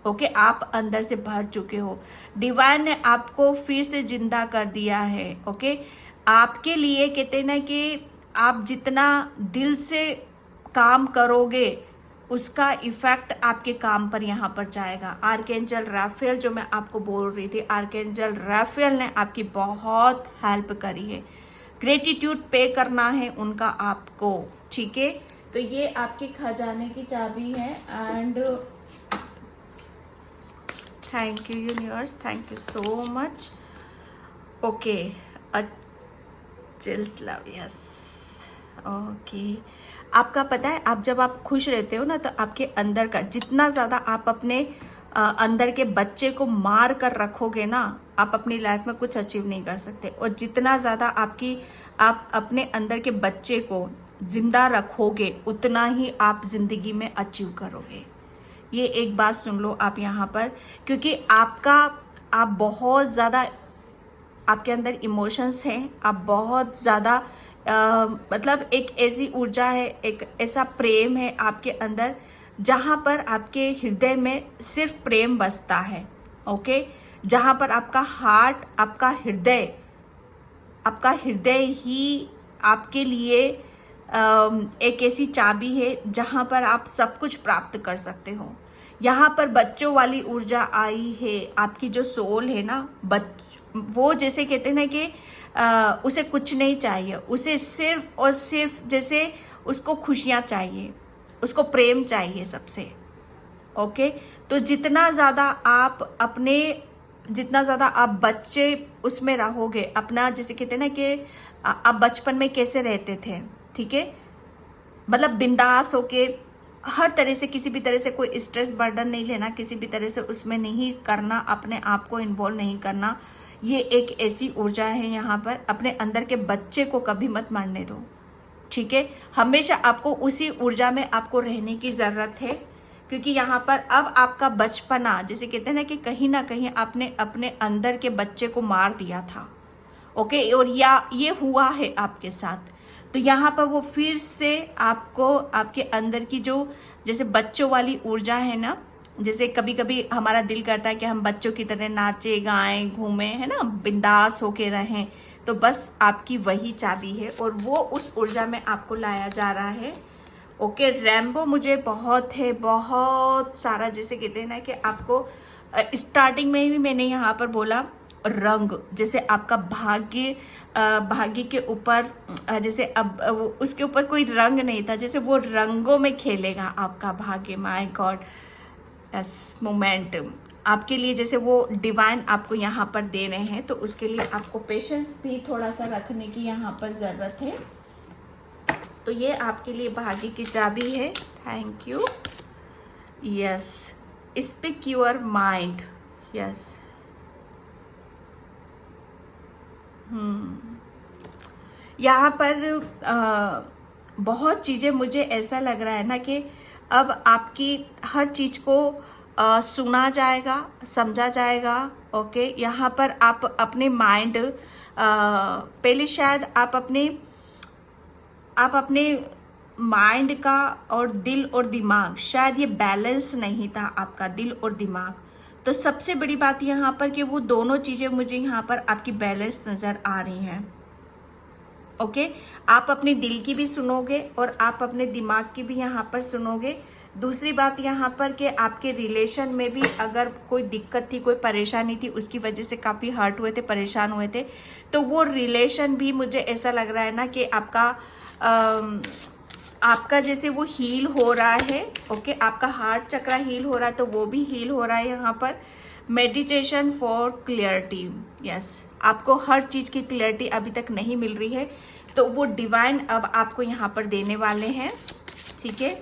ओके, आप अंदर से भर चुके हो। डिवाइन ने आपको फिर से जिंदा कर दिया है, ओके। आपके लिए कहते हैं ना कि आप जितना दिल से काम करोगे, उसका इफेक्ट आपके काम पर यहाँ पर जाएगा। आर्कएंजल राफेल, जो मैं आपको बोल रही थी, आर्कएंजल राफेल ने आपकी बहुत हेल्प करी है। ग्रेटिट्यूड पे करना है उनका आपको, ठीक है। तो ये आपके खजाने की चाबी है। And thank you universe, thank you so much. Okay, chills love, yes, okay. आपका पता है, आप जब आप खुश रहते हो ना, तो आपके अंदर का जितना ज़्यादा आप अपने अंदर के बच्चे को मार कर रखोगे ना, आप अपनी लाइफ में कुछ अचीव नहीं कर सकते। और जितना ज़्यादा आप अपने अंदर के बच्चे को जिंदा रखोगे, उतना ही आप जिंदगी में अचीव करोगे। ये एक बात सुन लो आप यहाँ पर, क्योंकि आप बहुत ज़्यादा, आपके अंदर इमोशंस हैं, आप बहुत ज़्यादा मतलब एक ऐसी ऊर्जा है, एक ऐसा प्रेम है आपके अंदर, जहाँ पर आपके हृदय में सिर्फ प्रेम बसता है। ओके, जहाँ पर आपका हार्ट, आपका हृदय ही आपके लिए एक ऐसी चाबी है जहाँ पर आप सब कुछ प्राप्त कर सकते हो। यहाँ पर बच्चों वाली ऊर्जा आई है, आपकी जो सोल है ना, वो जैसे कहते हैं ना कि उसे कुछ नहीं चाहिए, उसे सिर्फ और सिर्फ जैसे उसको खुशियाँ चाहिए, उसको प्रेम चाहिए सबसे। ओके, तो जितना ज़्यादा आप बच्चे उसमें रहोगे, अपना जैसे कहते हैं ना कि आप बचपन में कैसे रहते थे, ठीक है, मतलब बिंदास होके हर तरह से, किसी भी तरह से कोई स्ट्रेस बर्डन नहीं लेना, किसी भी तरह से उसमें नहीं करना, अपने आप को इन्वॉल्व नहीं करना। ये एक ऐसी ऊर्जा है यहाँ पर, अपने अंदर के बच्चे को कभी मत मारने दो, ठीक है। हमेशा आपको उसी ऊर्जा में आपको रहने की ज़रूरत है, क्योंकि यहाँ पर अब आपका बचपना, जैसे कहते हैं ना कहीं आपने अपने अंदर के बच्चे को मार दिया था। ओके, और ये हुआ है आपके साथ, तो यहाँ पर वो फिर से आपको आपके अंदर की जो जैसे बच्चों वाली ऊर्जा है ना, जैसे कभी कभी हमारा दिल करता है कि हम बच्चों की तरह नाचे गाएं घूमें, है ना, बिंदास होके रहें, तो बस आपकी वही चाबी है और वो उस ऊर्जा में आपको लाया जा रहा है। ओके, रैम्बो मुझे बहुत सारा, जैसे कहते हैं ना कि आपको स्टार्टिंग में ही मैंने यहाँ पर बोला रंग, जैसे आपका भाग्य के ऊपर जैसे अब उसके ऊपर कोई रंग नहीं था, जैसे वो रंगों में खेलेगा आपका भाग्य। माय गॉड, यस, मोमेंट आपके लिए जैसे वो डिवाइन आपको यहाँ पर दे रहे हैं, तो उसके लिए आपको पेशेंस भी थोड़ा सा रखने की यहाँ पर ज़रूरत है। तो ये आपके लिए भाग्य की चाबी है। Thank you. Yes, speak your mind. Yes, यहाँ पर बहुत चीज़ें, मुझे ऐसा लग रहा है ना कि अब आपकी हर चीज़ को सुना जाएगा, समझा जाएगा। ओके, यहाँ पर आप अपने माइंड, पहले शायद आप अपने माइंड का और दिल और दिमाग, शायद ये बैलेंस नहीं था आपका दिल और दिमाग। तो सबसे बड़ी बात यहाँ पर कि वो दोनों चीज़ें मुझे यहाँ पर आपकी बैलेंस नज़र आ रही हैं। ओके, आप अपने दिल की भी सुनोगे और आप अपने दिमाग की भी यहाँ पर सुनोगे। दूसरी बात यहाँ पर कि आपके रिलेशन में भी अगर कोई दिक्कत थी, कोई परेशानी थी, उसकी वजह से काफ़ी हर्ट हुए थे, परेशान हुए थे, तो वो रिलेशन भी मुझे ऐसा लग रहा है ना कि आपका जैसे वो हील हो रहा है। ओके, आपका हार्ट चक्रा हील हो रहा है, तो वो भी हील हो रहा है यहाँ पर। Meditation for clarity. यस, आपको हर चीज़ की क्लियरिटी अभी तक नहीं मिल रही है, तो वो डिवाइन अब आपको यहाँ पर देने वाले हैं, ठीक है।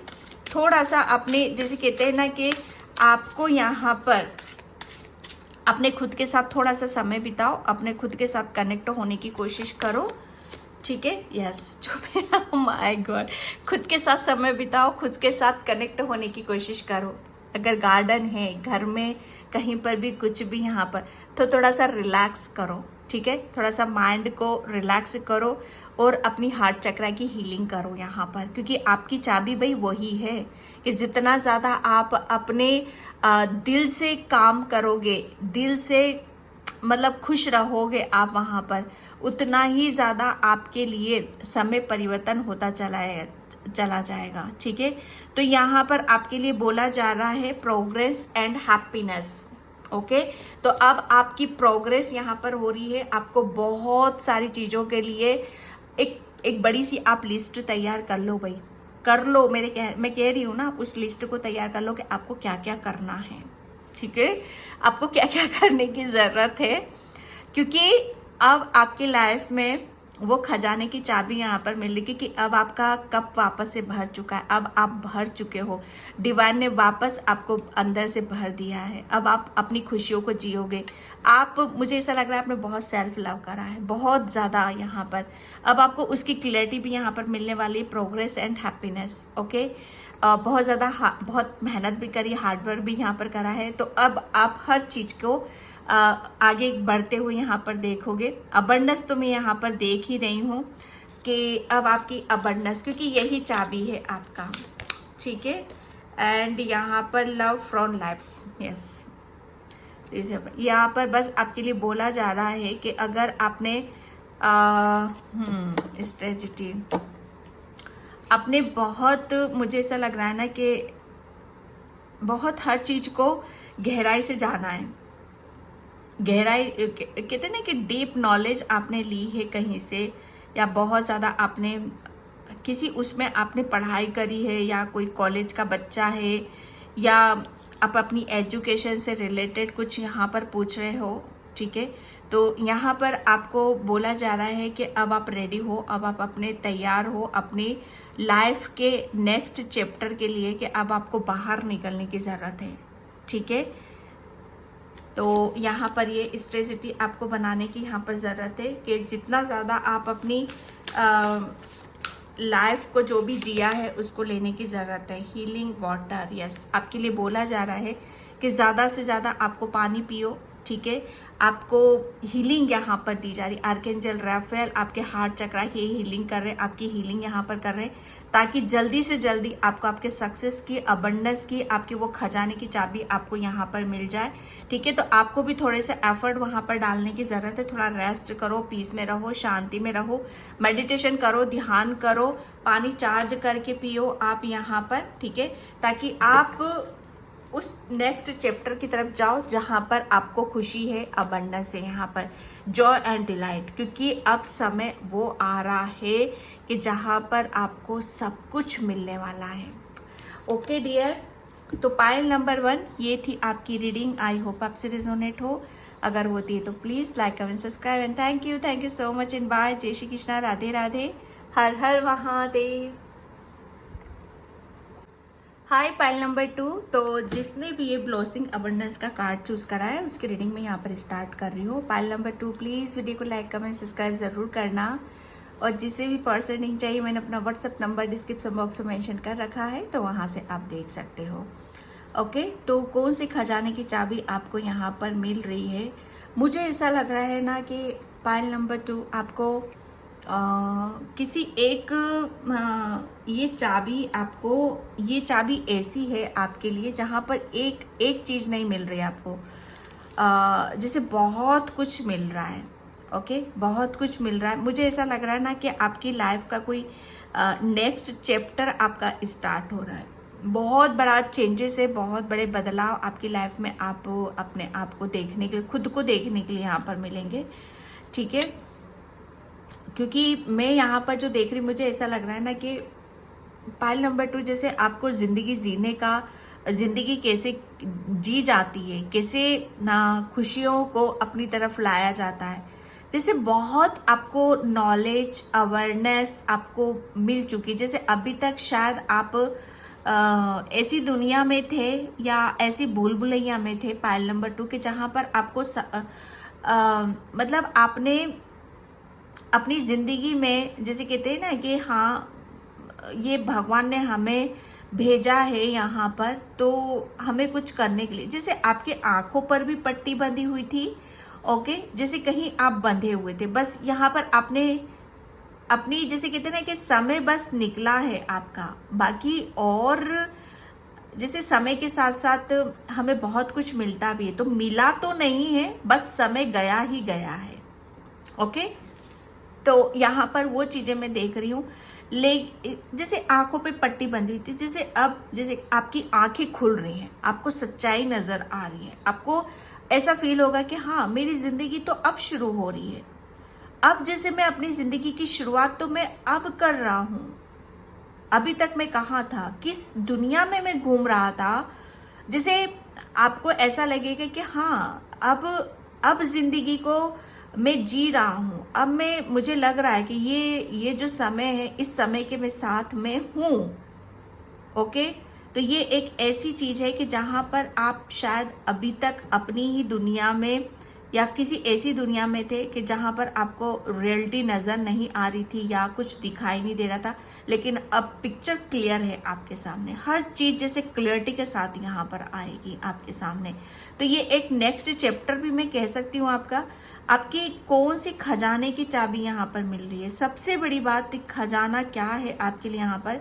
थोड़ा सा अपने, जैसे कहते हैं ना कि आपको यहाँ पर अपने खुद के साथ थोड़ा सा समय बिताओ, अपने खुद के साथ कनेक्ट होने की कोशिश करो, ठीक है। यस, जो मेरा, माय गॉड, खुद के साथ समय बिताओ, खुद के साथ कनेक्ट होने की कोशिश करो। अगर गार्डन है, घर में, कहीं पर भी, कुछ भी यहाँ पर, तो थोड़ा सा रिलैक्स करो, ठीक है। थोड़ा सा माइंड को रिलैक्स करो और अपनी हार्ट चक्रा की हीलिंग करो यहाँ पर, क्योंकि आपकी चाबी भाई वही है कि जितना ज़्यादा आप अपने दिल से काम करोगे, दिल से मतलब खुश रहोगे आप वहाँ पर, उतना ही ज़्यादा आपके लिए समय परिवर्तन होता चला जाएगा, ठीक है। तो यहाँ पर आपके लिए बोला जा रहा है प्रोग्रेस एंड हैप्पीनेस। ओके, तो अब आपकी प्रोग्रेस यहाँ पर हो रही है। आपको बहुत सारी चीज़ों के लिए एक बड़ी सी आप लिस्ट तैयार कर लो भाई, कर लो। मैं कह रही हूँ ना, उस लिस्ट को तैयार कर लो कि आपको क्या क्या करना है, ठीक है, आपको क्या क्या करने की ज़रूरत है, क्योंकि अब आपकी लाइफ में वो खजाने की चाबी यहाँ पर मिल रही, क्योंकि अब आपका कप वापस से भर चुका है। अब आप भर चुके हो, डिवाइन ने वापस आपको अंदर से भर दिया है। अब आप अपनी खुशियों को जियोगे। आप, मुझे ऐसा लग रहा है आपने बहुत सेल्फ लव करा है, बहुत ज़्यादा यहाँ पर। अब आपको उसकी क्लैरिटी भी यहाँ पर मिलने वाली है, प्रोग्रेस एंड हैप्पीनेस। ओके, बहुत ज़्यादा बहुत मेहनत भी करी, हार्डवर्क भी यहाँ पर करा है। तो अब आप हर चीज़ को आगे बढ़ते हुए यहाँ पर देखोगे। अबंडेंस तो मैं यहाँ पर देख ही रही हूँ कि अब आपकी अबंडेंस, क्योंकि यही चाबी है आपका, ठीक है। एंड यहाँ पर लव फ्रॉम लाइफ्स, यस, यहाँ पर बस आपके लिए बोला जा रहा है कि अगर आपने स्ट्रेटजी आपने बहुत, मुझे ऐसा लग रहा है ना कि बहुत हर चीज़ को गहराई से जाना है। गहराई कहते हैं ना कि डीप नॉलेज आपने ली है कहीं से, या बहुत ज़्यादा आपने किसी उसमें आपने पढ़ाई करी है, या कोई कॉलेज का बच्चा है, या आप अपनी एजुकेशन से रिलेटेड कुछ यहाँ पर पूछ रहे हो, ठीक है। तो यहाँ पर आपको बोला जा रहा है कि अब आप रेडी हो, अब आप अपने तैयार हो अपनी लाइफ के नेक्स्ट चैप्टर के लिए, कि अब आपको बाहर निकलने की ज़रूरत है, ठीक है। तो यहाँ पर ये स्ट्रेसिटी आपको बनाने की यहाँ पर ज़रूरत है कि जितना ज़्यादा आप अपनी लाइफ को जो भी जिया है उसको लेने की ज़रूरत है। हीलिंग वाटर, यस, आपके लिए बोला जा रहा है कि ज़्यादा से ज़्यादा आपको पानी पियो, ठीक है। आपको हीलिंग यहाँ पर दी जा रही। आर्कएंजल राफेल आपके हार्ट चक्रा की हीलिंग कर रहे हैं, आपकी हीलिंग यहाँ पर कर रहे हैं, ताकि जल्दी से जल्दी आपको आपके सक्सेस की, अबंडेंस की, आपकी वो खजाने की चाबी आपको यहाँ पर मिल जाए, ठीक है। तो आपको भी थोड़े से एफर्ट वहाँ पर डालने की ज़रूरत है। थोड़ा रेस्ट करो, पीस में रहो, शांति में रहो, मेडिटेशन करो, ध्यान करो, पानी चार्ज करके पियो आप यहाँ पर, ठीक है, ताकि आप उस नेक्स्ट चैप्टर की तरफ जाओ जहाँ पर आपको खुशी है, अबंडेंस है, यहाँ पर जॉय एंड डिलाइट, क्योंकि अब समय वो आ रहा है कि जहाँ पर आपको सब कुछ मिलने वाला है। ओके डियर, तो पायल नंबर 1 ये थी आपकी रीडिंग। आई होप आपसे रिजोनेट हो। अगर होती है तो please like, comment, subscribe and thank you so much in by. जय श्री कृष्णा, राधे राधे, हर हर महादेव। हाय पाइल नंबर 2, तो जिसने भी ये ब्लॉसिंग अबंडेंस का कार्ड चूज़ करा है उसकी रीडिंग में यहाँ पर स्टार्ट कर रही हूँ। पाइल नंबर 2 प्लीज़ वीडियो को लाइक, कमेंट, सब्सक्राइब ज़रूर करना। और जिसे भी पर्सन रीडिंग चाहिए मैंने अपना व्हाट्सअप नंबर डिस्क्रिप्शन बॉक्स में मेंशन कर रखा है, तो वहाँ से आप देख सकते हो। ओके, तो कौन सी खजाने की चाबी आपको यहाँ पर मिल रही है? मुझे ऐसा लग रहा है ना कि पाइल नंबर 2 आपको किसी एक ये चाबी आपको, ये चाबी ऐसी है आपके लिए जहाँ पर एक चीज़ नहीं मिल रही है आपको, जैसे बहुत कुछ मिल रहा है। ओके, बहुत कुछ मिल रहा है। मुझे ऐसा लग रहा है ना कि आपकी लाइफ का कोई नेक्स्ट चैप्टर आपका स्टार्ट हो रहा है। बहुत बड़ा चेंजेस है, बहुत बड़े बदलाव आपकी लाइफ में आप अपने आप को देखने के लिए, खुद को देखने के लिए यहाँ पर मिलेंगे, ठीक है। क्योंकि मैं यहाँ पर जो देख रही, मुझे ऐसा लग रहा है ना कि पाइल नंबर 2 जैसे आपको ज़िंदगी जीने का, ज़िंदगी कैसे जी जाती है, कैसे ना खुशियों को अपनी तरफ लाया जाता है, जैसे बहुत आपको नॉलेज, अवेयरनेस आपको मिल चुकी। जैसे अभी तक शायद आप ऐसी दुनिया में थे या ऐसी भूल भुलैया में थे पाइल नंबर 2 के, जहाँ पर आपको मतलब आपने अपनी ज़िंदगी में, जैसे कहते हैं ना कि हाँ ये भगवान ने हमें भेजा है यहाँ पर, तो हमें कुछ करने के लिए, जैसे आपके आंखों पर भी पट्टी बंधी हुई थी। ओके, जैसे कहीं आप बंधे हुए थे, बस यहाँ पर आपने अपनी, जैसे कहते हैं ना कि समय बस निकला है आपका, बाकी और जैसे समय के साथ साथ हमें बहुत कुछ मिलता भी है, तो मिला तो नहीं है, बस समय गया ही गया है। ओके, तो यहाँ पर वो चीज़ें मैं देख रही हूँ। जैसे आंखों पे पट्टी बंधी हुई थी, जैसे अब जैसे आपकी आंखें खुल रही हैं, आपको सच्चाई नज़र आ रही है, आपको ऐसा फील होगा कि हाँ मेरी ज़िंदगी तो अब शुरू हो रही है। अब जैसे मैं अपनी ज़िंदगी की शुरुआत तो मैं अब कर रहा हूँ। अभी तक मैं कहाँ था, किस दुनिया में मैं घूम रहा था। जैसे आपको ऐसा लगेगा कि हाँ अब ज़िंदगी को मैं जी रहा हूँ, अब मैं मुझे लग रहा है कि ये जो समय है, इस समय के मैं साथ में हूँ। ओके, तो ये एक ऐसी चीज है कि जहां पर आप शायद अभी तक अपनी ही दुनिया में या किसी ऐसी दुनिया में थे कि जहां पर आपको रियलिटी नजर नहीं आ रही थी या कुछ दिखाई नहीं दे रहा था, लेकिन अब पिक्चर क्लियर है आपके सामने, हर चीज जैसे क्लियरिटी के साथ यहाँ पर आएगी आपके सामने। तो ये एक नेक्स्ट चैप्टर भी मैं कह सकती हूँ आपका। आपकी कौन सी खजाने की चाबी यहाँ पर मिल रही है, सबसे बड़ी बात खजाना क्या है आपके लिए यहाँ पर,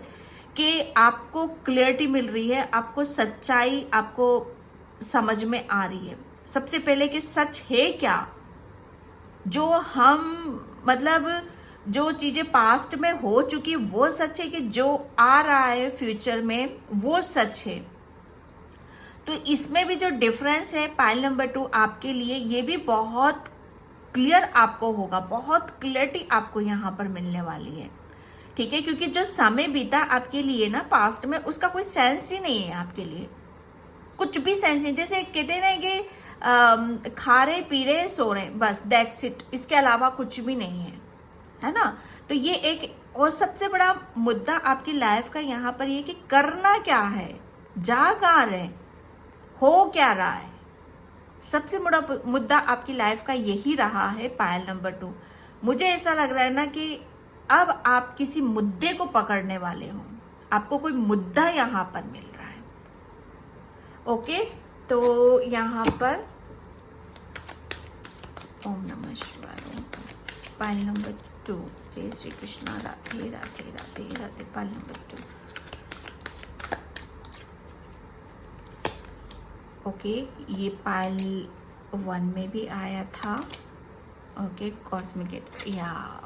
कि आपको क्लियरिटी मिल रही है, आपको सच्चाई आपको समझ में आ रही है। सबसे पहले कि सच है क्या, जो हम मतलब जो चीजें पास्ट में हो चुकी वो सच है, कि जो आ रहा है फ्यूचर में वो सच है। तो इसमें भी जो डिफरेंस है पाइल नंबर 2 आपके लिए, ये भी बहुत क्लियर आपको होगा, बहुत क्लियरिटी आपको यहाँ पर मिलने वाली है। ठीक है, क्योंकि जो समय बीता आपके लिए ना पास्ट में, उसका कोई सेंस ही नहीं है आपके लिए, कुछ भी सेंस नहीं। जैसे कहते हैं ना कि खा रहे पी रहे सो रहे, बस दैट्स इट, इसके अलावा कुछ भी नहीं है ना। तो ये एक और सबसे बड़ा मुद्दा आपकी लाइफ का यहाँ पर ये कि करना क्या है, जा कहाँ रहे, हो क्या रहा है। सबसे बड़ा मुद्दा आपकी लाइफ का यही रहा है पायल नंबर 2। मुझे ऐसा लग रहा है ना कि अब आप किसी मुद्दे को पकड़ने वाले हो, आपको कोई मुद्दा यहाँ पर मिल रहा है। ओके, तो यहाँ पर ओम नमः शिवाय, पायल नंबर 2, जय Shri Krishna, Radhe Radhe Radhe Radhe. Pile number 2, okay, ये पायल 1 में भी आया था। ओके, कॉस्मिक या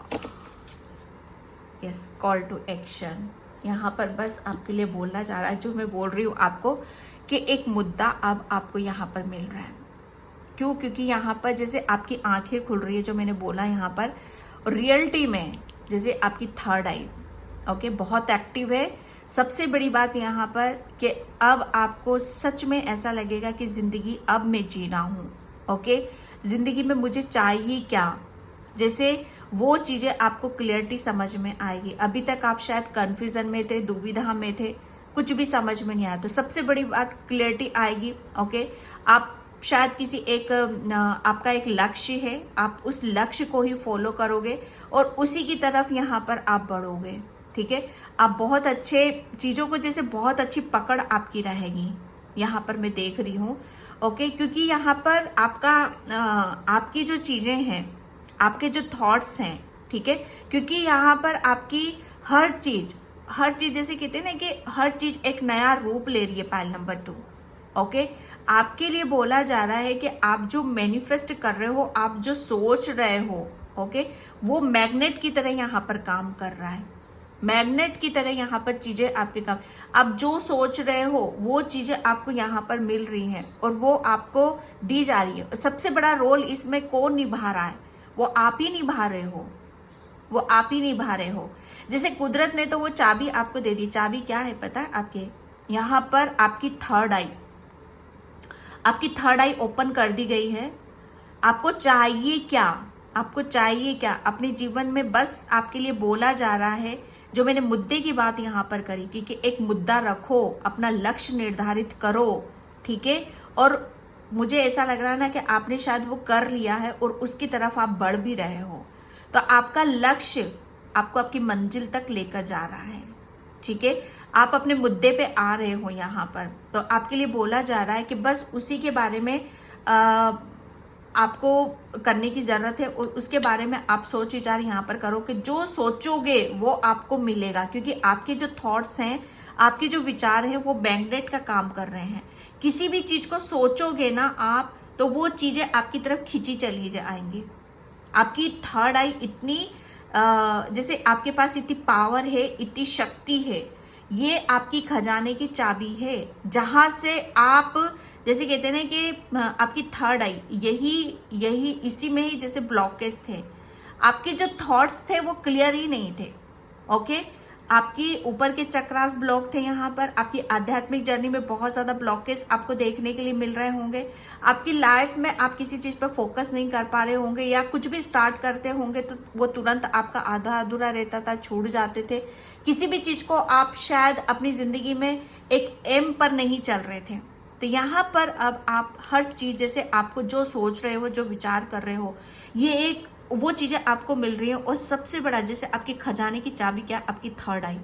यस, कॉल टू एक्शन। यहाँ पर बस आपके लिए बोलना चाह रहा है, जो मैं बोल रही हूँ आपको, कि एक मुद्दा अब आपको यहाँ पर मिल रहा है। क्यों? क्योंकि यहाँ पर जैसे आपकी आंखें खुल रही है, जो मैंने बोला यहाँ पर रियलिटी में जैसे आपकी थर्ड आई, ओके, बहुत एक्टिव है। सबसे बड़ी बात यहाँ पर कि अब आपको सच में ऐसा लगेगा कि जिंदगी अब मैं जी रहा हूँ। ओके, जिंदगी में मुझे चाहिए क्या, जैसे वो चीजें आपको क्लियरिटी समझ में आएगी। अभी तक आप शायद कंफ्यूजन में थे, दुविधा में थे, कुछ भी समझ में नहीं आया, तो सबसे बड़ी बात क्लियरिटी आएगी। ओके, आप शायद किसी एक आपका एक लक्ष्य है, आप उस लक्ष्य को ही फॉलो करोगे और उसी की तरफ यहाँ पर आप बढ़ोगे। ठीक है, आप बहुत अच्छे चीजों को, जैसे बहुत अच्छी पकड़ आपकी रहेगी, यहाँ पर मैं देख रही हूँ। ओके, क्योंकि यहाँ पर आपका आपकी जो चीजें हैं, आपके जो थॉट्स हैं, ठीक है, क्योंकि यहाँ पर आपकी हर चीज जैसे कहते हैं ना कि हर चीज एक नया रूप ले रही है पाइल नंबर 2। ओके, आपके लिए बोला जा रहा है कि आप जो मैनिफेस्ट कर रहे हो, आप जो सोच रहे हो, ओके, वो मैग्नेट की तरह यहाँ पर काम कर रहा है। मैग्नेट की तरह यहाँ पर चीजें आपके काम, आप जो सोच रहे हो वो चीजें आपको यहाँ पर मिल रही हैं और वो आपको दी जा रही है। सबसे बड़ा रोल इसमें कौन निभा रहा है, वो आप ही निभा रहे हो, वो आप ही निभा रहे हो। जैसे कुदरत ने तो वो चाबी आपको दे दी। चाबी क्या है पता है? आपके यहाँ पर आपकी थर्ड आई ओपन कर दी गई है। आपको चाहिए क्या, आपको चाहिए क्या अपने जीवन में? बस आपके लिए बोला जा रहा है, जो मैंने मुद्दे की बात यहाँ पर करी थी, कि एक मुद्दा रखो, अपना लक्ष्य निर्धारित करो, ठीक है। और मुझे ऐसा लग रहा है ना कि आपने शायद वो कर लिया है और उसकी तरफ आप बढ़ भी रहे हो। तो आपका लक्ष्य आपको आपकी मंजिल तक लेकर जा रहा है, ठीक है। आप अपने मुद्दे पे आ रहे हो यहाँ पर, तो आपके लिए बोला जा रहा है कि बस उसी के बारे में आपको करने की जरूरत है और उसके बारे में आप सोच विचार यहाँ पर करो कि जो सोचोगे वो आपको मिलेगा, क्योंकि आपके जो थॉट्स हैं, आपके जो विचार हैं, वो मैग्नेट का काम कर रहे हैं। किसी भी चीज को सोचोगे ना आप, तो वो चीजें आपकी तरफ खींची चली जाएंगी। आपकी थर्ड आई इतनी जैसे आपके पास इतनी पावर है, इतनी शक्ति है, ये आपकी खजाने की चाबी है, जहां से आप जैसे कहते हैं ना कि आपकी थर्ड आई यही इसी में ही जैसे ब्लॉकेज थे, आपके जो थॉट्स थे वो क्लियर ही नहीं थे। ओके, आपकी ऊपर के चक्रास ब्लॉक थे, यहाँ पर आपकी आध्यात्मिक जर्नी में बहुत ज़्यादा ब्लॉकेज आपको देखने के लिए मिल रहे होंगे। आपकी लाइफ में आप किसी चीज़ पर फोकस नहीं कर पा रहे होंगे, या कुछ भी स्टार्ट करते होंगे तो वो तुरंत आपका आधा अधूरा रहता था, छूट जाते थे। किसी भी चीज़ को आप शायद अपनी ज़िंदगी में एक एम पर नहीं चल रहे थे। तो यहाँ पर अब आप हर चीज़, जैसे आपको जो सोच रहे हो, जो विचार कर रहे हो, ये एक वो चीज़ें आपको मिल रही हैं। और सबसे बड़ा, जैसे आपके खजाने की चाबी क्या, आपकी थर्ड आई।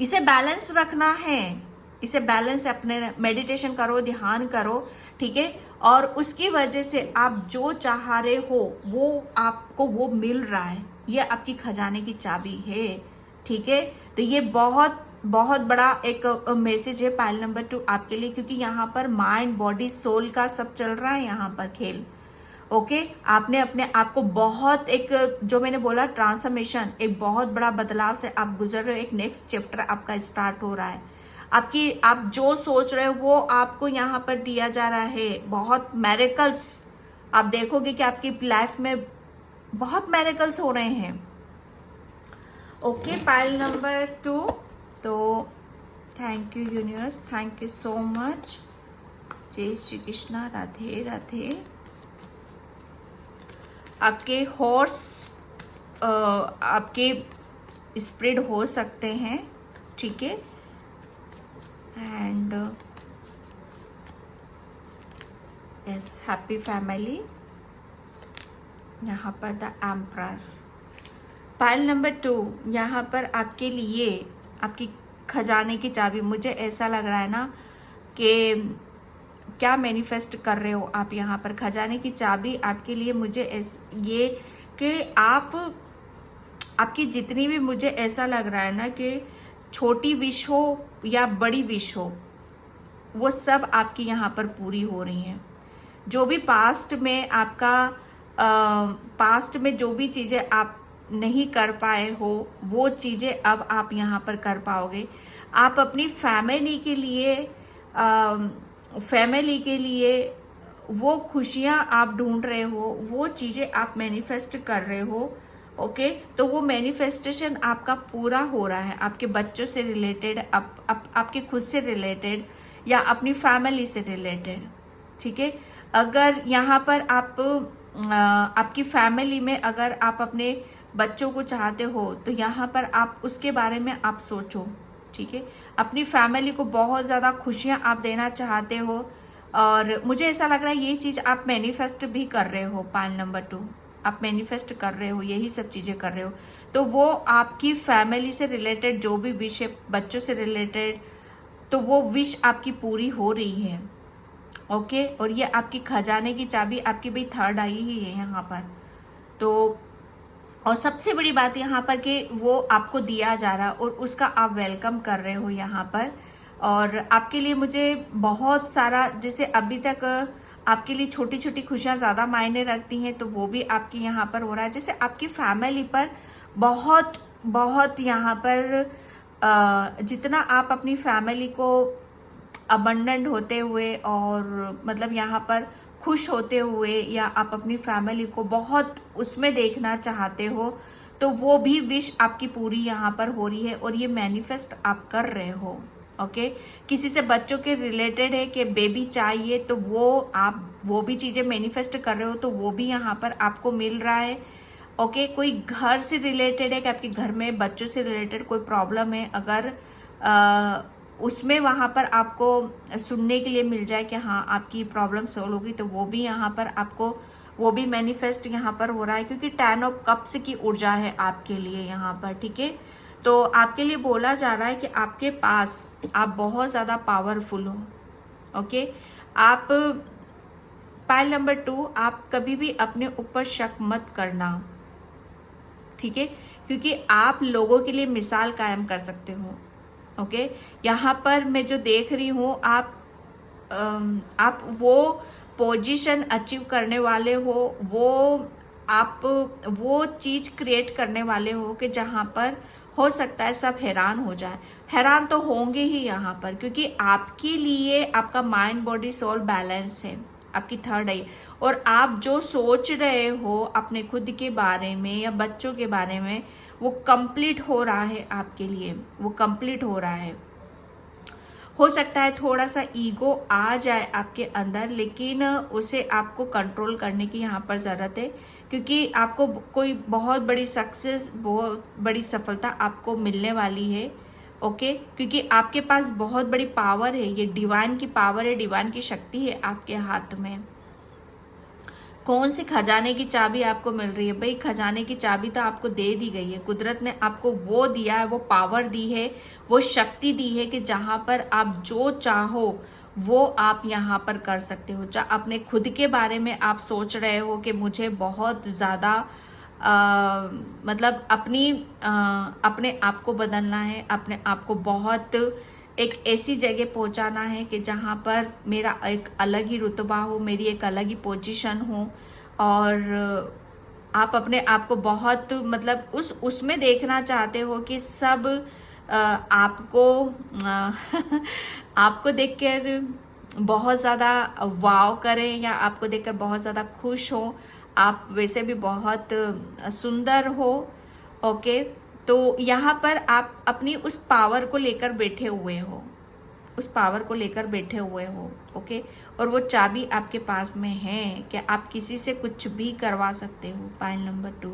इसे बैलेंस रखना है, इसे बैलेंस, अपने मेडिटेशन करो, ध्यान करो, ठीक है। और उसकी वजह से आप जो चाह रहे हो वो आपको वो मिल रहा है। ये आपकी खजाने की चाबी है, ठीक है। तो ये बहुत बहुत बड़ा एक मैसेज है पाइल नंबर 2 आपके लिए, क्योंकि यहाँ पर माइंड, बॉडी, सोल का सब चल रहा है यहाँ पर खेल। ओके, आपने अपने आप को बहुत एक, जो मैंने बोला ट्रांसफॉर्मेशन, एक बहुत बड़ा बदलाव से आप गुजर रहे हो। एक नेक्स्ट चैप्टर आपका स्टार्ट हो रहा है। आप जो सोच रहे हो वो आपको यहाँ पर दिया जा रहा है। बहुत मैरेकल्स आप देखोगे कि आपकी लाइफ में बहुत मैरेकल्स हो रहे हैं। Okay, pile number 2। तो thank you universe, thank you so much. जय श्री कृष्णा, राधे राधे। आपके हॉर्स आपके स्प्रेड हो सकते हैं, ठीक है। And yes, happy family. यहाँ पर द एम्परर। पाइल नंबर 2, यहाँ पर आपके लिए आपकी खजाने की चाबी, मुझे ऐसा लग रहा है ना कि क्या मैनिफेस्ट कर रहे हो आप यहाँ पर। खजाने की चाबी आपके लिए मुझे ये कि आपकी जितनी भी, मुझे ऐसा लग रहा है ना कि छोटी विश हो या बड़ी विश हो, वो सब आपकी यहाँ पर पूरी हो रही हैं। जो भी पास्ट में आपका पास्ट में जो भी चीज़ें आप नहीं कर पाए हो, वो चीज़ें अब आप यहाँ पर कर पाओगे। आप अपनी फैमिली के लिए वो खुशियाँ आप ढूंढ रहे हो, वो चीज़ें आप मैनिफेस्ट कर रहे हो। ओके, तो वो मैनिफेस्टेशन आपका पूरा हो रहा है। आपके बच्चों से रिलेटेड, आपके खुद से रिलेटेड, या अपनी फैमिली से रिलेटेड, ठीक है। अगर यहाँ पर आपकी फैमिली में अगर आप अपने बच्चों को चाहते हो, तो यहाँ पर आप उसके बारे में आप सोचो, ठीक है। अपनी फैमिली को बहुत ज़्यादा खुशियाँ आप देना चाहते हो, और मुझे ऐसा लग रहा है ये चीज़ आप मैनिफेस्ट भी कर रहे हो। पाइल नंबर 2, आप मैनिफेस्ट कर रहे हो, यही सब चीज़ें कर रहे हो। तो वो आपकी फैमिली से रिलेटेड जो भी विश है, बच्चों से रिलेटेड, तो वो विश आपकी पूरी हो रही है। ओके, और ये आपकी खजाने की चाबी आपकी भी थर्ड आई ही है यहाँ पर। तो और सबसे बड़ी बात यहाँ पर कि वो आपको दिया जा रहा है और उसका आप वेलकम कर रहे हो यहाँ पर। और आपके लिए मुझे बहुत सारा, जैसे अभी तक आपके लिए छोटी छोटी खुशियाँ ज़्यादा मायने रखती हैं, तो वो भी आपके यहाँ पर हो रहा है। जैसे आपकी फैमिली पर बहुत बहुत यहाँ पर जितना आप अपनी फैमिली को अबंडेंट होते हुए, और मतलब यहाँ पर खुश होते हुए, या आप अपनी फैमिली को बहुत उसमें देखना चाहते हो, तो वो भी विश आपकी पूरी यहाँ पर हो रही है। और ये मैनिफेस्ट आप कर रहे हो। ओके, किसी से बच्चों के रिलेटेड है कि बेबी चाहिए, तो वो भी चीज़ें मैनिफेस्ट कर रहे हो, तो वो भी यहाँ पर आपको मिल रहा है। ओके, कोई घर से रिलेटेड है कि आपके घर में बच्चों से रिलेटेड कोई प्रॉब्लम है, अगर उसमें वहाँ पर आपको सुनने के लिए मिल जाए कि हाँ आपकी प्रॉब्लम सॉल्व होगी, तो वो भी यहाँ पर आपको, वो भी मैनिफेस्ट यहाँ पर हो रहा है। क्योंकि 10 ऑफ कप्स की ऊर्जा है आपके लिए यहाँ पर, ठीक है। तो आपके लिए बोला जा रहा है कि आपके पास, आप बहुत ज़्यादा पावरफुल हो। ओके, आप पाइल नंबर 2, आप कभी भी अपने ऊपर शक मत करना, ठीक है, क्योंकि आप लोगों के लिए मिसाल कायम कर सकते हो। ओके, यहाँ पर मैं जो देख रही हूँ, आप वो पोजीशन अचीव करने वाले हो, आप वो चीज़ क्रिएट करने वाले हो कि जहाँ पर हो सकता है सब हैरान हो जाए। हैरान तो होंगे ही यहाँ पर, क्योंकि आपके लिए आपका माइंड, बॉडी, सोल बैलेंस है। आपकी थर्ड आई। और आप जो सोच रहे हो अपने खुद के बारे में या बच्चों के बारे में, वो कंप्लीट हो रहा है आपके लिए, वो कंप्लीट हो रहा है। हो सकता है थोड़ा सा ईगो आ जाए आपके अंदर, लेकिन उसे आपको कंट्रोल करने की यहाँ पर ज़रूरत है, क्योंकि आपको कोई बहुत बड़ी सक्सेस, बहुत बड़ी सफलता आपको मिलने वाली है। ओके, क्योंकि आपके पास बहुत बड़ी पावर है, ये डिवाइन की पावर है, डिवाइन की शक्ति है आपके हाथ में। कौन सी खजाने की चाबी आपको मिल रही है? भाई खजाने की चाबी तो आपको दे दी गई है, कुदरत ने आपको वो दिया है, वो पावर दी है, वो शक्ति दी है कि जहाँ पर आप जो चाहो वो आप यहाँ पर कर सकते हो। चाहे अपने खुद के बारे में आप सोच रहे हो कि मुझे बहुत ज़्यादा मतलब अपने आप को बदलना है, अपने आप को बहुत एक ऐसी जगह पहुंचाना है कि जहां पर मेरा एक अलग ही रुतबा हो, मेरी एक अलग ही पोजीशन हो, और आप अपने आप को बहुत मतलब उसमें देखना चाहते हो कि सब आपको आपको देखकर बहुत ज़्यादा वाव करें, या आपको देखकर बहुत ज़्यादा खुश हो। आप वैसे भी बहुत सुंदर हो। ओके, तो यहाँ पर आप अपनी उस पावर को लेकर बैठे हुए हो, उस पावर को लेकर बैठे हुए हो। ओके, और वो चाबी आपके पास में है कि आप किसी से कुछ भी करवा सकते हो। पाइल नंबर 2,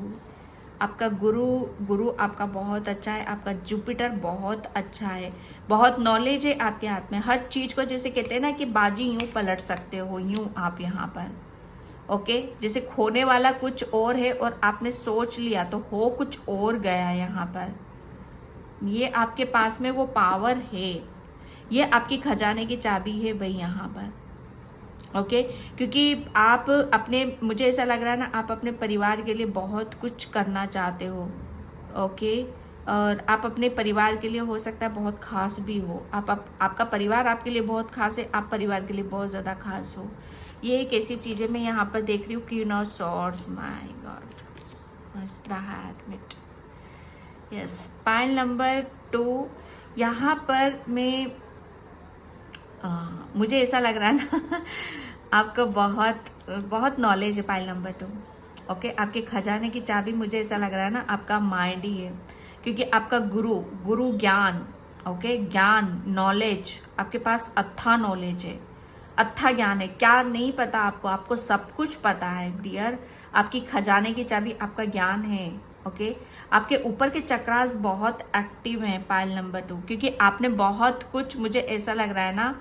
आपका गुरु आपका बहुत अच्छा है, आपका जुपिटर बहुत अच्छा है, बहुत नॉलेज है आपके हाथ में। हर चीज़ को जैसे कहते हैं ना कि बाजी यूं पलट सकते हो, यूं आप यहाँ पर। ओके, जैसे खोने वाला कुछ और है और आपने सोच लिया तो हो कुछ और गया यहाँ पर। ये आपके पास में वो पावर है, ये आपकी खजाने की चाबी है भाई यहाँ पर। ओके, क्योंकि आप अपने, मुझे ऐसा लग रहा है ना, आप अपने परिवार के लिए बहुत कुछ करना चाहते हो। ओके, और आप अपने परिवार के लिए हो सकता है बहुत खास भी हो। आपका परिवार आपके लिए बहुत खास है, आप परिवार के लिए बहुत ज़्यादा खास हो। ये एक ऐसी चीज़ है मैं यहाँ पर देख रही हूँ। Queen of swords, my God, yes. Pile number 2, यहाँ पर मैं मुझे ऐसा लग रहा है ना आपको बहुत बहुत नॉलेज है। पाइल नंबर 2, ओके, आपके खजाने की चाबी मुझे ऐसा लग रहा है ना आपका माइंड ही है, क्योंकि आपका गुरु ज्ञान, ओके, ज्ञान, नॉलेज, आपके पास अच्छा नॉलेज है, अच्छा ज्ञान है। क्या नहीं पता आपको? आपको सब कुछ पता है डियर। आपकी खजाने की चाबी आपका ज्ञान है। ओके, आपके ऊपर के चक्रास बहुत एक्टिव हैं पाइल नंबर 2, क्योंकि आपने बहुत कुछ, मुझे ऐसा लग रहा है ना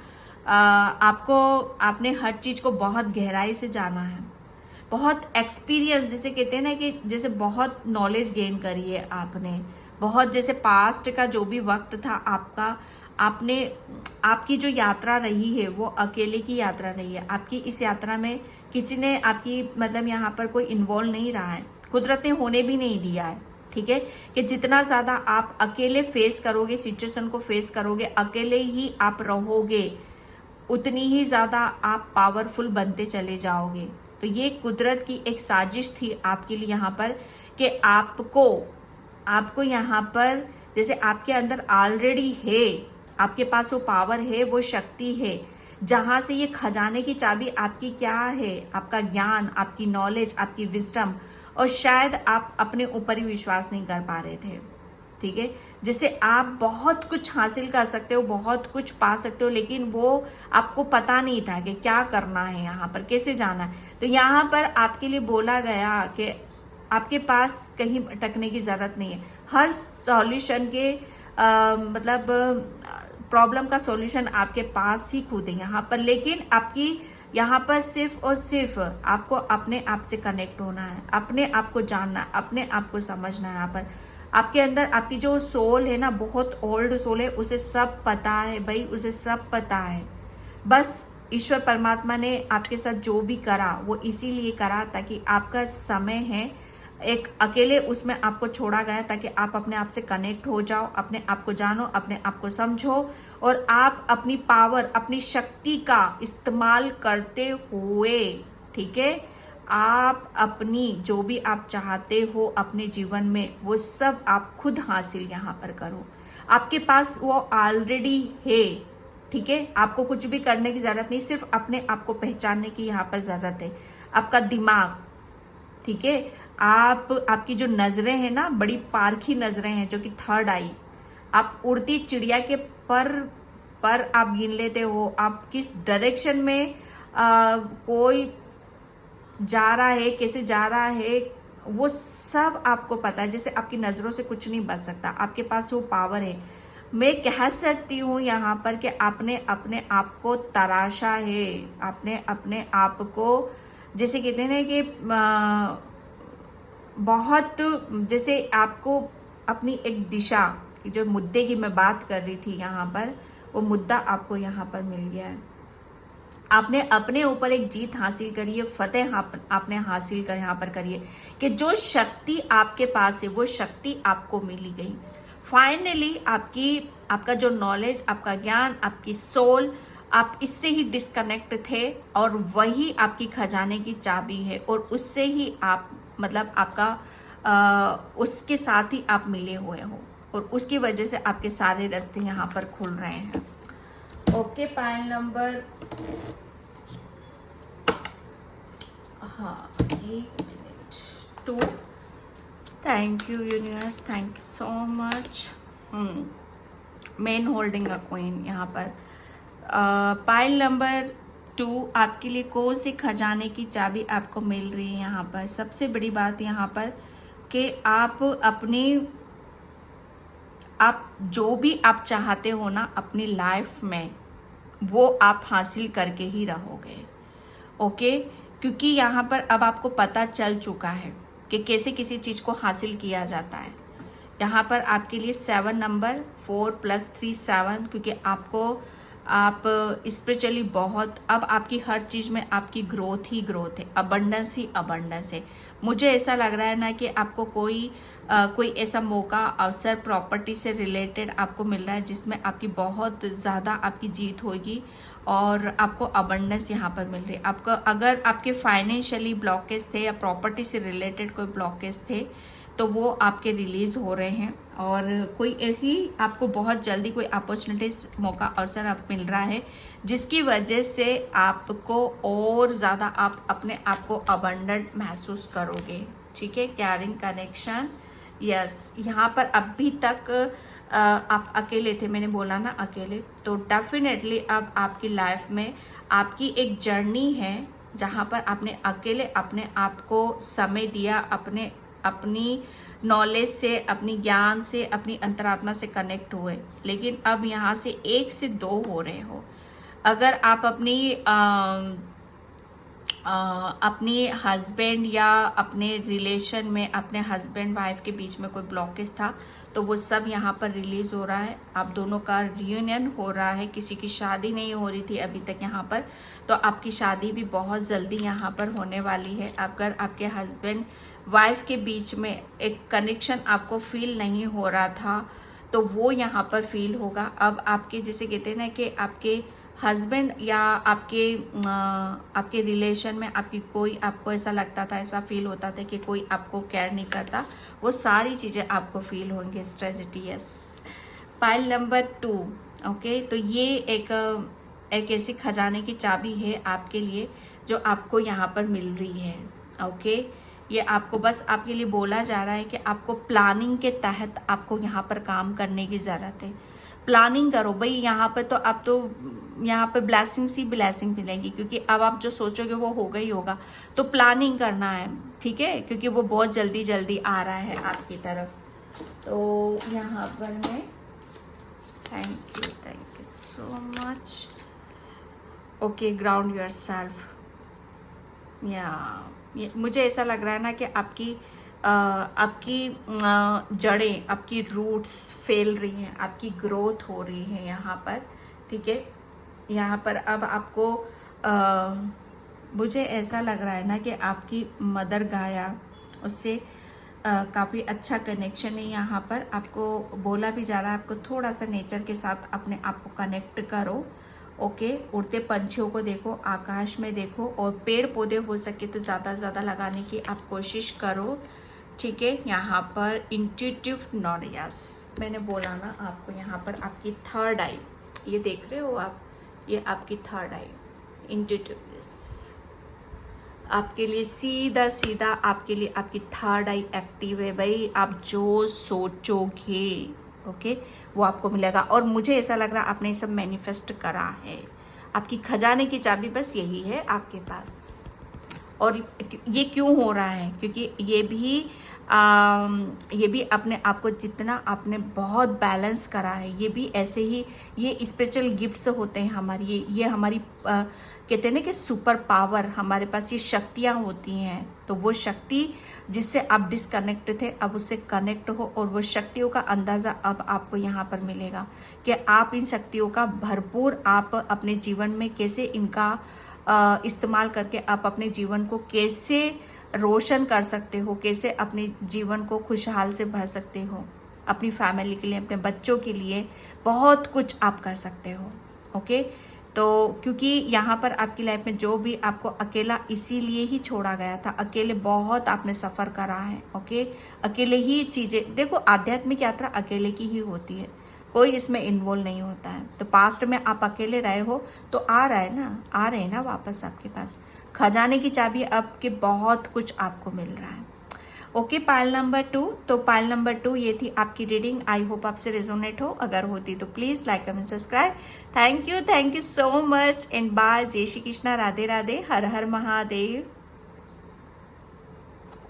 आपने हर चीज़ को बहुत गहराई से जाना है, बहुत एक्सपीरियंस, जैसे कहते हैं ना कि जैसे बहुत नॉलेज गेन करी है आपने, बहुत, जैसे पास्ट का जो भी वक्त था आपकी जो यात्रा रही है वो अकेले की यात्रा रही है। आपकी इस यात्रा में किसी ने आपकी मतलब यहाँ पर कोई इन्वॉल्व नहीं रहा है, कुदरत ने होने भी नहीं दिया है। ठीक है, कि जितना ज़्यादा आप अकेले फेस करोगे, सिचुएशन को फेस करोगे, अकेले ही आप रहोगे, उतनी ही ज़्यादा आप पावरफुल बनते चले जाओगे। तो ये कुदरत की एक साजिश थी आपके लिए यहाँ पर, कि आपको यहाँ पर, जैसे आपके अंदर ऑलरेडी है, आपके पास वो पावर है, वो शक्ति है, जहाँ से ये खजाने की चाबी आपकी क्या है, आपका ज्ञान, आपकी नॉलेज, आपकी विजडम, और शायद आप अपने ऊपर ही विश्वास नहीं कर पा रहे थे। ठीक है, जैसे आप बहुत कुछ हासिल कर सकते हो, बहुत कुछ पा सकते हो, लेकिन वो आपको पता नहीं था कि क्या करना है, यहाँ पर कैसे जाना है। तो यहाँ पर आपके लिए बोला गया कि आपके पास कहीं भटकने की ज़रूरत नहीं है। हर सॉल्यूशन के मतलब प्रॉब्लम का सॉल्यूशन आपके पास ही खुद है यहाँ पर, लेकिन आपकी यहाँ पर सिर्फ और सिर्फ आपको अपने आप से कनेक्ट होना है, अपने आप को जानना, अपने आप को समझना है। यहाँ पर आपके अंदर आपकी जो सोल है ना, बहुत ओल्ड सोल है, उसे सब पता है भाई, उसे सब पता है। बस ईश्वर परमात्मा ने आपके साथ जो भी करा वो इसीलिए करा ताकि आपका समय है एक अकेले, उसमें आपको छोड़ा गया ताकि आप अपने आप से कनेक्ट हो जाओ, अपने आप को जानो, अपने आप को समझो, और आप अपनी पावर, अपनी शक्ति का इस्तेमाल करते हुए, ठीक है, आप अपनी जो भी आप चाहते हो अपने जीवन में, वो सब आप खुद हासिल यहाँ पर करो। आपके पास वो ऑलरेडी है, ठीक है, आपको कुछ भी करने की जरूरत नहीं, सिर्फ अपने आप को पहचानने की यहाँ पर जरूरत है। आपका दिमाग, ठीक है, आपकी जो नजरें हैं ना, बड़ी पारखी नजरें हैं, जो कि थर्ड आई, आप उड़ती चिड़िया के पर आप गिन लेते हो, आप किस डायरेक्शन में कोई जा रहा है, कैसे जा रहा है, वो सब आपको पता है। जैसे आपकी नजरों से कुछ नहीं बच सकता, आपके पास वो पावर है। मैं कह सकती हूँ यहाँ पर कि आपने अपने आप को तराशा है, आपने अपने आप को, जैसे कहते हैं ना कि बहुत, जैसे आपको अपनी एक दिशा, जो मुद्दे की मैं बात कर रही थी यहाँ पर, वो मुद्दा आपको यहाँ पर मिल गया है। आपने अपने ऊपर एक जीत हासिल करी है, फतेह आपने हासिल कर यहाँ पर करिए कि जो शक्ति आपके पास है वो शक्ति आपको मिली गई। फाइनली आपका जो नॉलेज, आपका ज्ञान, आपकी सोल, आप इससे ही डिस्कनेक्ट थे और वही आपकी खजाने की चाबी है, और उससे ही आप, मतलब आपका उसके साथ ही आप मिले हुए हो, और उसकी वजह से आपके सारे रास्ते यहाँ पर खुल रहे हैं। ओके, पाइल नंबर, हाँ, 1 minute 2। Thank you universe, thank you so much. Main holding a queen यहाँ पर। पाइल नंबर 2, आपके लिए कौन सी खजाने की चाबी आपको मिल रही है यहाँ पर? सबसे बड़ी बात यहाँ पर कि आप जो भी आप चाहते हो ना अपनी लाइफ में, वो आप हासिल करके ही रहोगे। ओके, क्योंकि यहाँ पर अब आपको पता चल चुका है कि कैसे किसी चीज़ को हासिल किया जाता है। यहाँ पर आपके लिए 7 नंबर, 4 + 3 7, क्योंकि आप स्पिरिचुअली बहुत, अब आपकी हर चीज़ में आपकी ग्रोथ ही ग्रोथ है, अबंडेंस ही अबंडेंस है। मुझे ऐसा लग रहा है ना कि आपको कोई ऐसा मौका, अवसर, प्रॉपर्टी से रिलेटेड आपको मिल रहा है जिसमें आपकी बहुत ज़्यादा आपकी जीत होगी, और आपको अबंडेंस यहाँ पर मिल रही है। आपको अगर आपके फाइनेंशियली ब्लॉकेज थे या प्रॉपर्टी से रिलेटेड कोई ब्लॉकेज थे, तो वो आपके रिलीज हो रहे हैं, और कोई ऐसी आपको बहुत जल्दी कोई अपॉर्चुनिटीज, मौका, अवसर आप मिल रहा है जिसकी वजह से आपको और ज़्यादा आप अपने आप को अबंडेंट महसूस करोगे। ठीक है, कैरिंग कनेक्शन, यस। यहाँ पर अभी तक आप अकेले थे, मैंने बोला ना अकेले, तो डेफिनेटली अब आपकी लाइफ में आपकी एक जर्नी है जहाँ पर आपने अकेले अपने आप को समय दिया, अपनी नॉलेज से, अपनी ज्ञान से, अपनी अंतरात्मा से कनेक्ट हुए, लेकिन अब यहाँ से 1 से 2 हो रहे हो। अगर आप अपनी हस्बैंड या अपने रिलेशन में, अपने हस्बैंड वाइफ के बीच में कोई ब्लॉकेज था, तो वो सब यहाँ पर रिलीज हो रहा है। आप दोनों का रियूनियन हो रहा है। किसी की शादी नहीं हो रही थी अभी तक यहाँ पर, तो आपकी शादी भी बहुत जल्दी यहाँ पर होने वाली है। अगर आपके हस्बैंड वाइफ के बीच में एक कनेक्शन आपको फील नहीं हो रहा था, तो वो यहाँ पर फील होगा। अब आपके, जैसे कहते हैं ना कि आपके हस्बैंड या आपके रिलेशन में आपको ऐसा लगता था, ऐसा फील होता था कि कोई आपको केयर नहीं करता, वो सारी चीज़ें आपको फील होंगी। स्ट्रेसिटी, यस। पाइल नंबर 2, ओके, तो ये एक ऐसी खजाने की चाबी है आपके लिए जो आपको यहाँ पर मिल रही है। ओके, ये आपको बस आपके लिए बोला जा रहा है कि आपको प्लानिंग के तहत आपको यहाँ पर काम करने की ज़रूरत है। प्लानिंग करो भाई, यहाँ पर तो अब तो यहाँ पर ब्लेसिंग्स ही ब्लेसिंग मिलेंगी, क्योंकि अब आप जो सोचोगे वो होगा ही होगा। तो प्लानिंग करना है, ठीक है, क्योंकि वो बहुत जल्दी जल्दी आ रहा है आपकी तरफ। तो यहाँ पर मैं thank you so much. Okay, ground your self. मुझे ऐसा लग रहा है ना कि आपकी जड़ें, आपकी रूट्स फैल रही हैं, आपकी ग्रोथ हो रही है यहाँ पर। ठीक है, यहाँ पर अब आपको मुझे ऐसा लग रहा है ना कि आपकी मदर गाया, उससे काफ़ी अच्छा कनेक्शन है। यहाँ पर आपको बोला भी जा रहा है, आपको थोड़ा सा नेचर के साथ अपने आप को कनेक्ट करो। ओके, उड़ते पंछियों को देखो, आकाश में देखो, और पेड़ पौधे हो सके तो ज़्यादा से ज़्यादा लगाने की आप कोशिश करो। ठीक है, यहाँ पर इंट्यूटिव नॉलेज, मैंने बोला ना आपको, यहाँ पर आपकी थर्ड आई ये देख रहे हो आप, ये आपकी थर्ड आई, इंट्यूटिव ब्लिस आपके लिए सीधा सीधा, आपके लिए आपकी थर्ड आई एक्टिव है भाई। आप जो सोचोगे ओके वो आपको मिलेगा। और मुझे ऐसा लग रहा आपने ये सब मैनिफेस्ट करा है। आपकी खजाने की चाबी बस यही है आपके पास। और ये क्यों हो रहा है, क्योंकि ये भी अपने आप को जितना आपने बहुत बैलेंस करा है, ये भी ऐसे ही, ये स्पिरिचुअल गिफ्ट्स होते हैं हमारी, ये हमारी कहते हैं ना कि सुपर पावर, हमारे पास ये शक्तियाँ होती हैं। तो वो शक्ति जिससे आप डिसकनेक्ट थे, अब उससे कनेक्ट हो, और वो शक्तियों का अंदाज़ा अब आपको यहाँ पर मिलेगा कि आप इन शक्तियों का भरपूर आप अपने जीवन में कैसे इनका इस्तेमाल करके आप अपने जीवन को कैसे रोशन कर सकते हो, कैसे अपने जीवन को खुशहाल से भर सकते हो, अपनी फैमिली के लिए, अपने बच्चों के लिए बहुत कुछ आप कर सकते हो। ओके, तो क्योंकि यहाँ पर आपकी लाइफ में जो भी आपको अकेला इसीलिए ही छोड़ा गया था, अकेले बहुत आपने सफ़र करा है। ओके, अकेले ही चीज़ें, देखो आध्यात्मिक यात्रा अकेले की ही होती है, कोई इसमें इन्वॉल्व नहीं होता है। तो पास्ट में आप अकेले रहे हो तो आ रहे हैं ना वापस आपके पास खजाने की चाबी, अब के बहुत कुछ आपको मिल रहा है। Okay, pile number 2। तो पाइल नंबर 2 ये थी आपकी रीडिंग। आई होप आपसे रेजोनेट हो, अगर होती तो please like comment subscribe. Thank you so much and bye. जय श्री कृष्णा, राधे राधे, हर हर महादेव।